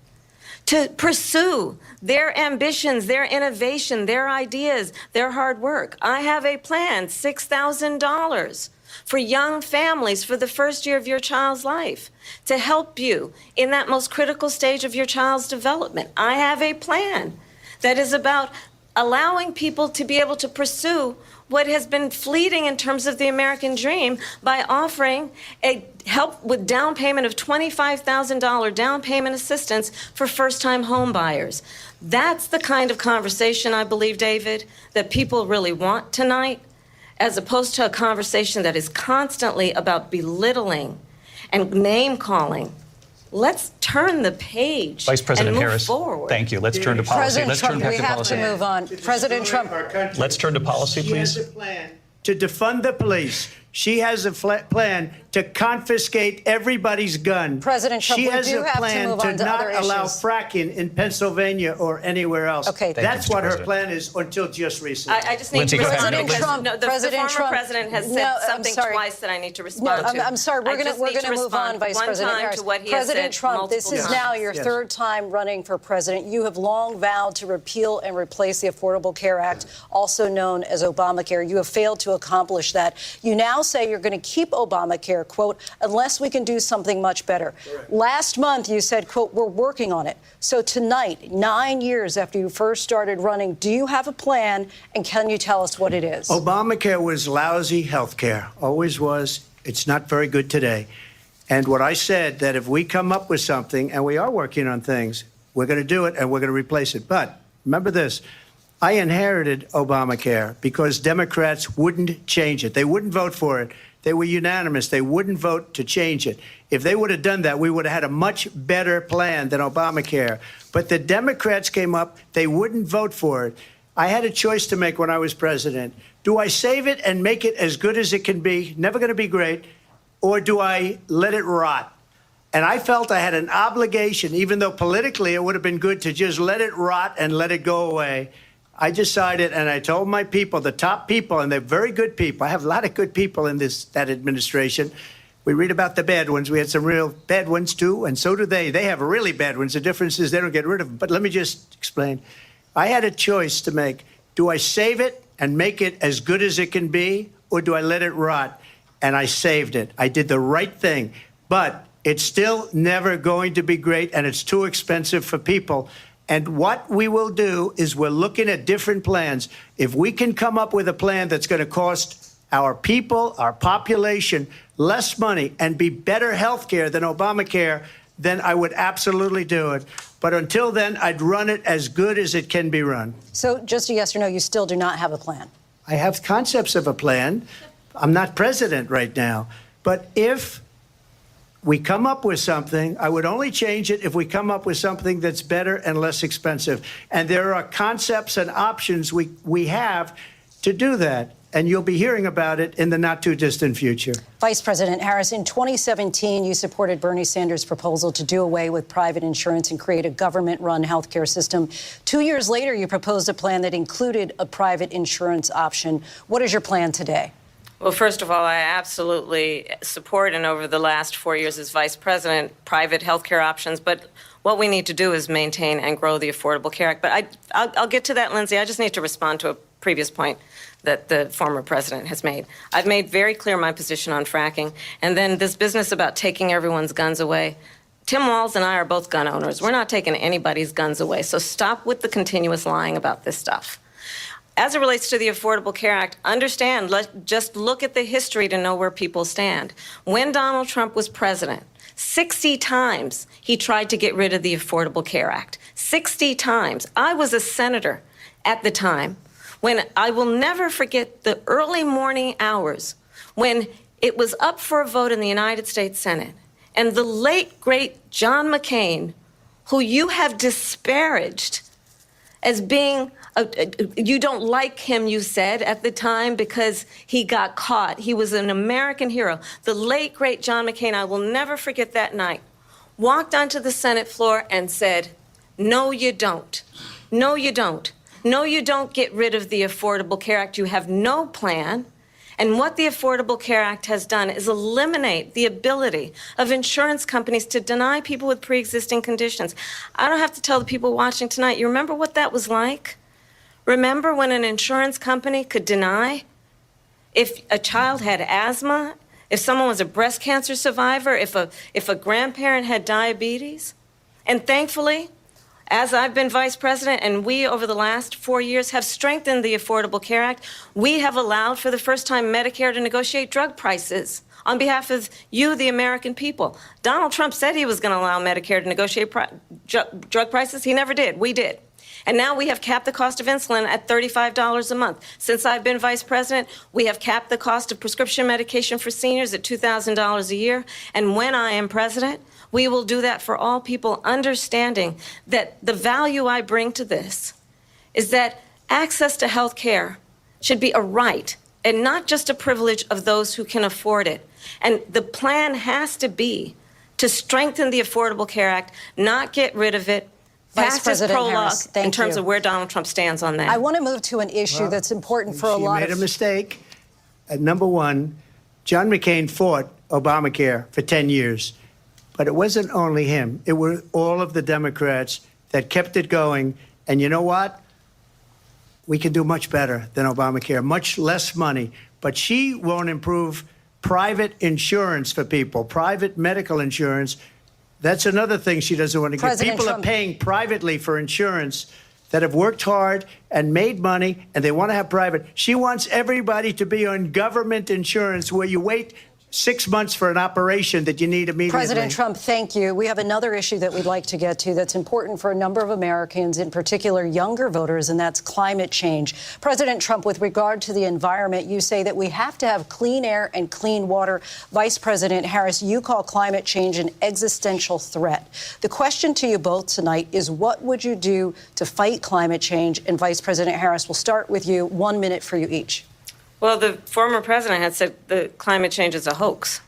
to pursue their ambitions, their innovation, their ideas, their hard work. I have a plan, $6,000 for young families for the first year of your child's life, to help you in that most critical stage of your child's development. I have a plan that is about allowing people to be able to pursue what has been fleeting in terms of the American dream by offering a help with down payment of $25,000 down payment assistance for first-time home buyers. That's the kind of conversation, I believe, David, that people really want tonight, as opposed to a conversation that is constantly about belittling and name-calling. Let's turn the page Vice President and move Harris, forward. Thank you. Let's turn to policy. President Trump, we have to move on. President Trump. Let's turn to policy, please. She has a plan to defund the police. She has a plan to confiscate everybody's gun. President Trump, she we has do a have to plan move on to not other allow issues. fracking in Pennsylvania or anywhere else. Okay. That's you, what her President. plan is until just recently. I just need Lindsay, to go ahead. respond President because Trump, no, the President former Trump. president has No, said I'm something sorry. twice that I need to No, respond to. I'm sorry. We're going to move on, Vice President Harris. President Trump, this is now your third time running for president. You have long vowed to repeal and replace the Affordable Care Act, also known as Obamacare. You have failed to accomplish that. You now say you're going to keep Obamacare. Obamacare, quote, unless we can do something much better. Correct. Last month, you said, quote, we're working on it. So tonight, 9 years after you first started running, do you have a plan, and can you tell us what it is? Obamacare was lousy health care, always was. It's not very good today. And what I said, that if we come up with something, and we are working on things, we're going to do it, and we're going to replace it. But remember this. I inherited Obamacare because Democrats wouldn't change it. They wouldn't vote for it. They were unanimous. They wouldn't vote to change it. If they would have done that, we would have had a much better plan than Obamacare. But the Democrats came up. They wouldn't vote for it. I had a choice to make when I was president. Do I save it and make it as good as it can be, never going to be great, or do I let it rot? And I felt I had an obligation, even though politically it would have been good to just let it rot and let it go away. I decided, and I told my people, the top people, and they're very good people. I have a lot of good people in that administration. We read about the bad ones. We had some real bad ones, too, and so do they. They have really bad ones. The difference is they don't get rid of them. But let me just explain. I had a choice to make. Do I save it and make it as good as it can be, or do I let it rot? And I saved it. I did the right thing. But it's still never going to be great, and it's too expensive for people. And what we will do is we're looking at different plans. If we can come up with a plan that's going to cost our people, our population, less money and be better health care than Obamacare, then I would absolutely do it. But until then, I'd run it as good as it can be run. So just a yes or no, you still do not have a plan? I have concepts of a plan. I'm not president right now. But if we come up with something, I would only change it if we come up with something that's better and less expensive. And there are concepts and options we have to do that. And you'll be hearing about it in the not-too-distant future. Vice President Harris, in 2017, you supported Bernie Sanders' proposal to do away with private insurance and create a government-run health care system. 2 years later, you proposed a plan that included a private insurance option. What is your plan today? Well, first of all, I absolutely support, and over the last 4 years as vice president, private health care options. But what we need to do is maintain and grow the Affordable Care Act. But I'll get to that, Lindsay. I just need to respond to a previous point that the former president has made. I've made very clear my position on fracking. And then this business about taking everyone's guns away. Tim Walz and I are both gun owners. We're not taking anybody's guns away. So stop with the continuous lying about this stuff. As it relates to the Affordable Care Act, understand, just look at the history to know where people stand. When Donald Trump was president, 60 times he tried to get rid of the Affordable Care Act. 60 times. I was a senator at the time when I will never forget the early morning hours when it was up for a vote in the United States Senate. And the late, great John McCain, who you have disparaged as being you don't like him, you said, at the time because he got caught. He was an American hero. The late, great John McCain, I will never forget that night, walked onto the Senate floor and said, no, you don't. No, you don't. No, you don't get rid of the Affordable Care Act. You have no plan. And what the Affordable Care Act has done is eliminate the ability of insurance companies to deny people with pre-existing conditions. I don't have to tell the people watching tonight, you remember what that was like? Remember when an insurance company could deny if a child had asthma, if someone was a breast cancer survivor, if a grandparent had diabetes? And thankfully, as I've been vice president and we over the last 4 years have strengthened the Affordable Care Act, we have allowed for the first time Medicare to negotiate drug prices on behalf of you, the American people. Donald Trump said he was going to allow Medicare to negotiate drug prices. He never did. We did. And now we have capped the cost of insulin at $35 a month. Since I've been vice president, we have capped the cost of prescription medication for seniors at $2,000 a year. And when I am president, we will do that for all people, understanding that the value I bring to this is that access to health care should be a right and not just a privilege of those who can afford it. And the plan has to be to strengthen the Affordable Care Act, not get rid of it. Vice President Harris, thank you. In terms of where Donald Trump stands on that. I want to move to an issue that's important for a lot of... She made a mistake. Number one, John McCain fought Obamacare for 10 years. But it wasn't only him. It were all of the Democrats that kept it going. And you know what? We can do much better than Obamacare, much less money. But she won't improve private insurance for people, private medical insurance. That's another thing she doesn't want to get. People are paying privately for insurance that have worked hard and made money, and they want to have private. She wants everybody to be on government insurance where you wait 6 months for an operation that you need immediately. President Trump, thank you. We have another issue that we'd like to get to that's important for a number of Americans, in particular younger voters, and that's climate change. President Trump, with regard to the environment, you say that we have to have clean air and clean water. Vice President Harris, you call climate change an existential threat. The question to you both tonight is, what would you do to fight climate change? And Vice President Harris, we'll start with you. 1 minute for you each. Well, the former president had said that climate change is a hoax.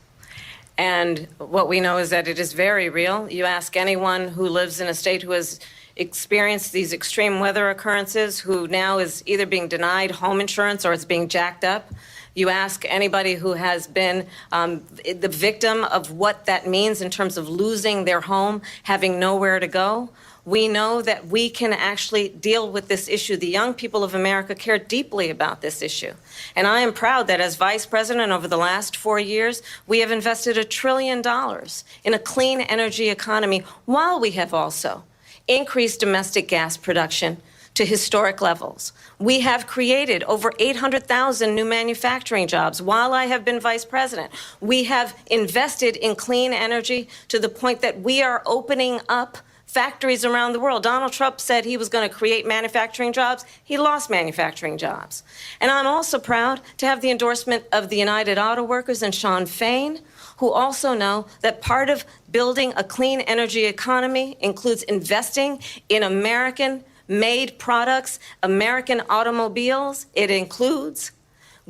And what we know is that it is very real. You ask anyone who lives in a state who has experienced these extreme weather occurrences, who now is either being denied home insurance or it's being jacked up. You ask anybody who has been the victim of what that means in terms of losing their home, having nowhere to go. We know that we can actually deal with this issue. The young people of America care deeply about this issue. And I am proud that as vice president over the last 4 years, we have invested $1 trillion in a clean energy economy, while we have also increased domestic gas production to historic levels. We have created over 800,000 new manufacturing jobs while I have been vice president. We have invested in clean energy to the point that we are opening up factories around the world. Donald Trump said he was going to create manufacturing jobs. He lost manufacturing jobs. And I'm also proud to have the endorsement of the United Auto Workers and Sean Fain, who also know that part of building a clean energy economy includes investing in American-made products, American automobiles. It includes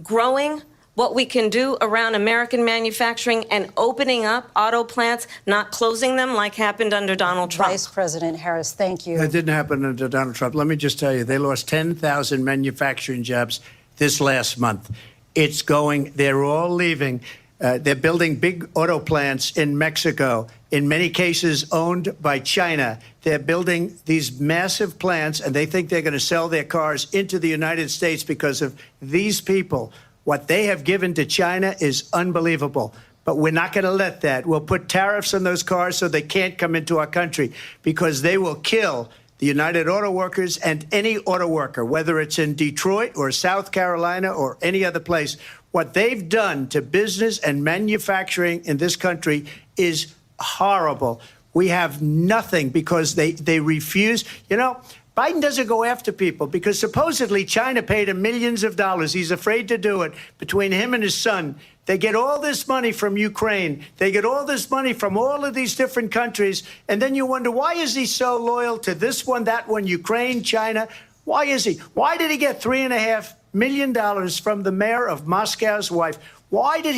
growing what we can do around American manufacturing and opening up auto plants, not closing them like happened under Donald Trump. Vice President Harris, thank you. That didn't happen under Donald Trump. Let me just tell you, they lost 10,000 manufacturing jobs this last month. It's going, they're all leaving. They're building big auto plants in Mexico, in many cases owned by China. They're building these massive plants, and they think they're going to sell their cars into the United States because of these people. What they have given to China is unbelievable. But we're not going to let that. We'll put tariffs on those cars so they can't come into our country, because they will kill the United Auto Workers and any auto worker, whether it's in Detroit or South Carolina or any other place. What they've done to business and manufacturing in this country is horrible. We have nothing because they refuse. You know, Biden doesn't go after people because supposedly China paid him millions of dollars. He's afraid to do it. Between him and his son, they get all this money from Ukraine. They get all this money from all of these different countries. And then you wonder, why is he so loyal to this one, that one, Ukraine, China? Why is he? Why did he get $3.5 million from the mayor of Moscow's wife? Why did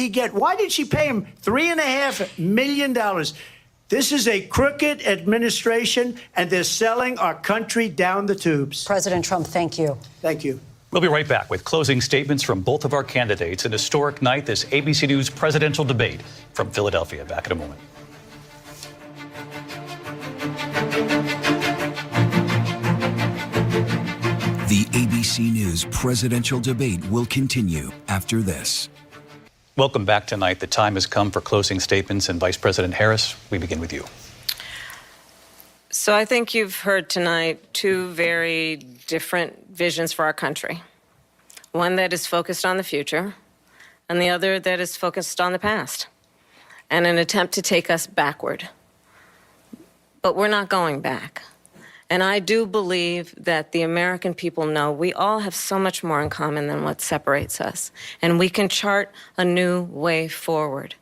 she pay him $3.5 million? This is a crooked administration, and they're selling our country down the tubes. President Trump, thank you. Thank you. We'll be right back with closing statements from both of our candidates. An historic night, this ABC News presidential debate from Philadelphia. Back in a moment. The ABC News presidential debate will continue after this. Welcome back tonight. The time has come for closing statements. And Vice President Harris, we begin with you. So I think you've heard tonight two very different visions for our country. One that is focused on the future, and the other that is focused on the past, and an attempt to take us backward. But we're not going back. And I do believe that the American people know we all have so much more in common than what separates us. And we can chart a new way forward.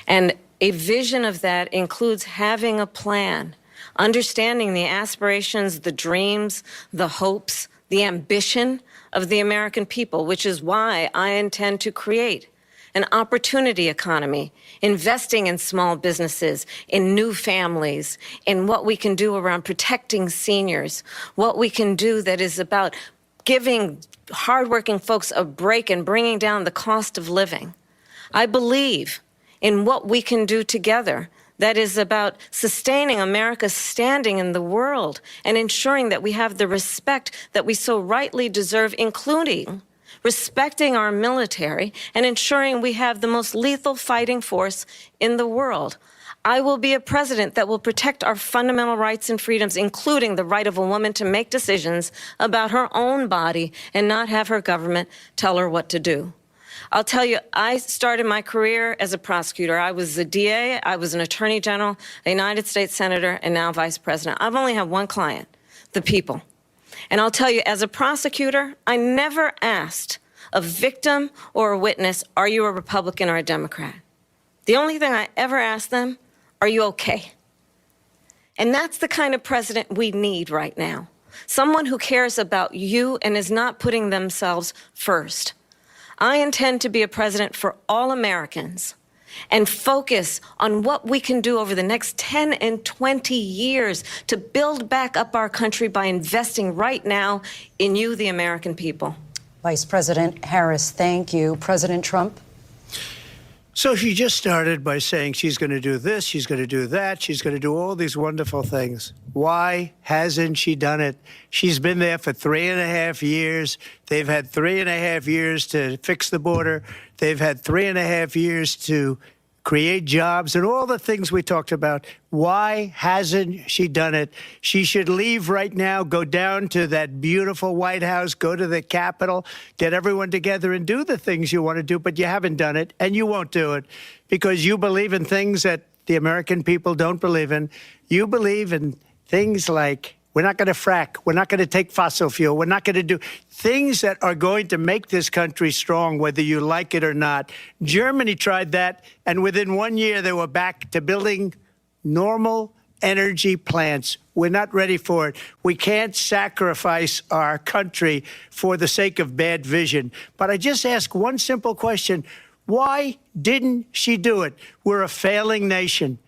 And a vision of that includes having a plan, understanding the aspirations, the dreams, the hopes, the ambition of the American people, which is why I intend to create an opportunity economy, investing in small businesses, in new families, in what we can do around protecting seniors, what we can do that is about giving hardworking folks a break and bringing down the cost of living. I believe in what we can do together that is about sustaining America's standing in the world and ensuring that we have the respect that we so rightly deserve, including respecting our military, and ensuring we have the most lethal fighting force in the world. I will be a president that will protect our fundamental rights and freedoms, including the right of a woman to make decisions about her own body and not have her government tell her what to do. I'll tell you, I started my career as a prosecutor. I was a DA, I was an attorney general, a United States senator, and now vice president. I've only had one client, the people. And I'll tell you, as a prosecutor, I never asked a victim or a witness, are you a Republican or a Democrat? The only thing I ever asked them, are you okay? And that's the kind of president we need right now. Someone who cares about you and is not putting themselves first. I intend to be a president for all Americans and focus on what we can do over the next 10 and 20 years to build back up our country by investing right now in you, the American people. Vice President Harris, thank you. President Trump? So she just started by saying she's going to do this, she's going to do that, she's going to do all these wonderful things. Why hasn't she done it? She's been there for 3.5 years. They've had 3.5 years to fix the border. They've had 3.5 years to create jobs and all the things we talked about. Why hasn't she done it? She should leave right now, go down to that beautiful White House, go to the Capitol, get everyone together and do the things you want to do, but you haven't done it and you won't do it because you believe in things that the American people don't believe in. You believe in things like we're not going to frack. We're not going to take fossil fuel. We're not going to do things that are going to make this country strong, whether you like it or not. Germany tried that, and within 1 year, they were back to building normal energy plants. We're not ready for it. We can't sacrifice our country for the sake of bad vision. But I just ask one simple question. Why didn't she do it? We're a failing nation.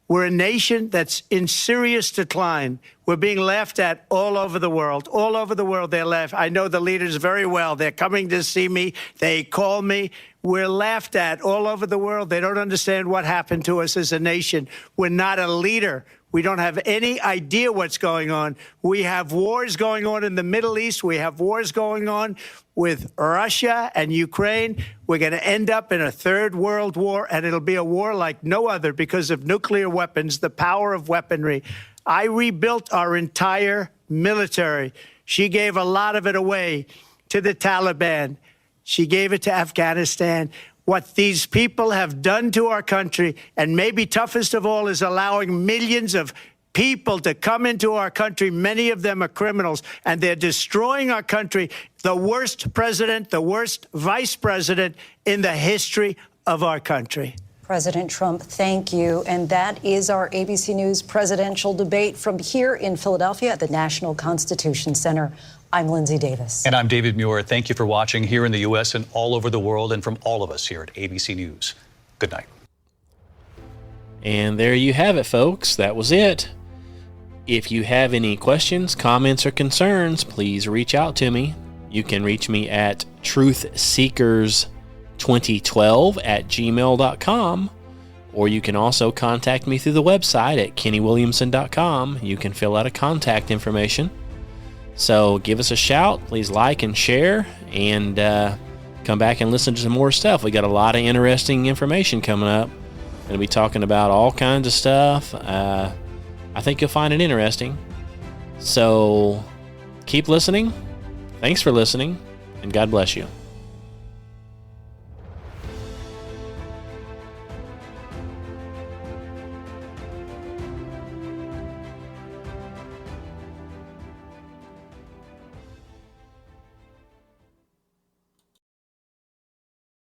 We're a nation that's in serious decline. We're being laughed at all over the world. All over the world, they're laughed. I know the leaders very well. They're coming to see me. They call me. We're laughed at all over the world. They don't understand what happened to us as a nation. We're not a leader. We don't have any idea what's going on. We have wars going on in the Middle East. We have wars going on with Russia and Ukraine. We're going to end up in a third world war, and it'll be a war like no other because of nuclear weapons, the power of weaponry. I rebuilt our entire military. She gave a lot of it away to the Taliban. She gave it to Afghanistan. What these people have done to our country, and maybe toughest of all, is allowing millions of people to come into our country. Many of them are criminals, and they're destroying our country. The worst president, the worst vice president in the history of our country. President Trump, thank you. And that is our ABC News presidential debate from here in Philadelphia at the National Constitution Center. I'm Lindsay Davis. And I'm David Muir. Thank you for watching here in the U.S. and all over the world, and from all of us here at ABC News. Good night. And there you have it, folks. That was it. If you have any questions, comments, or concerns, please reach out to me. You can reach me at truthseekers2012@gmail.com, or you can also contact me through the website at kennywilliamson.com. You can fill out a contact information. So give us a shout. Please like and share, and come back and listen to some more stuff. We got a lot of interesting information coming up. We'll be talking about all kinds of stuff. I think you'll find it interesting. So keep listening. Thanks for listening, and God bless you.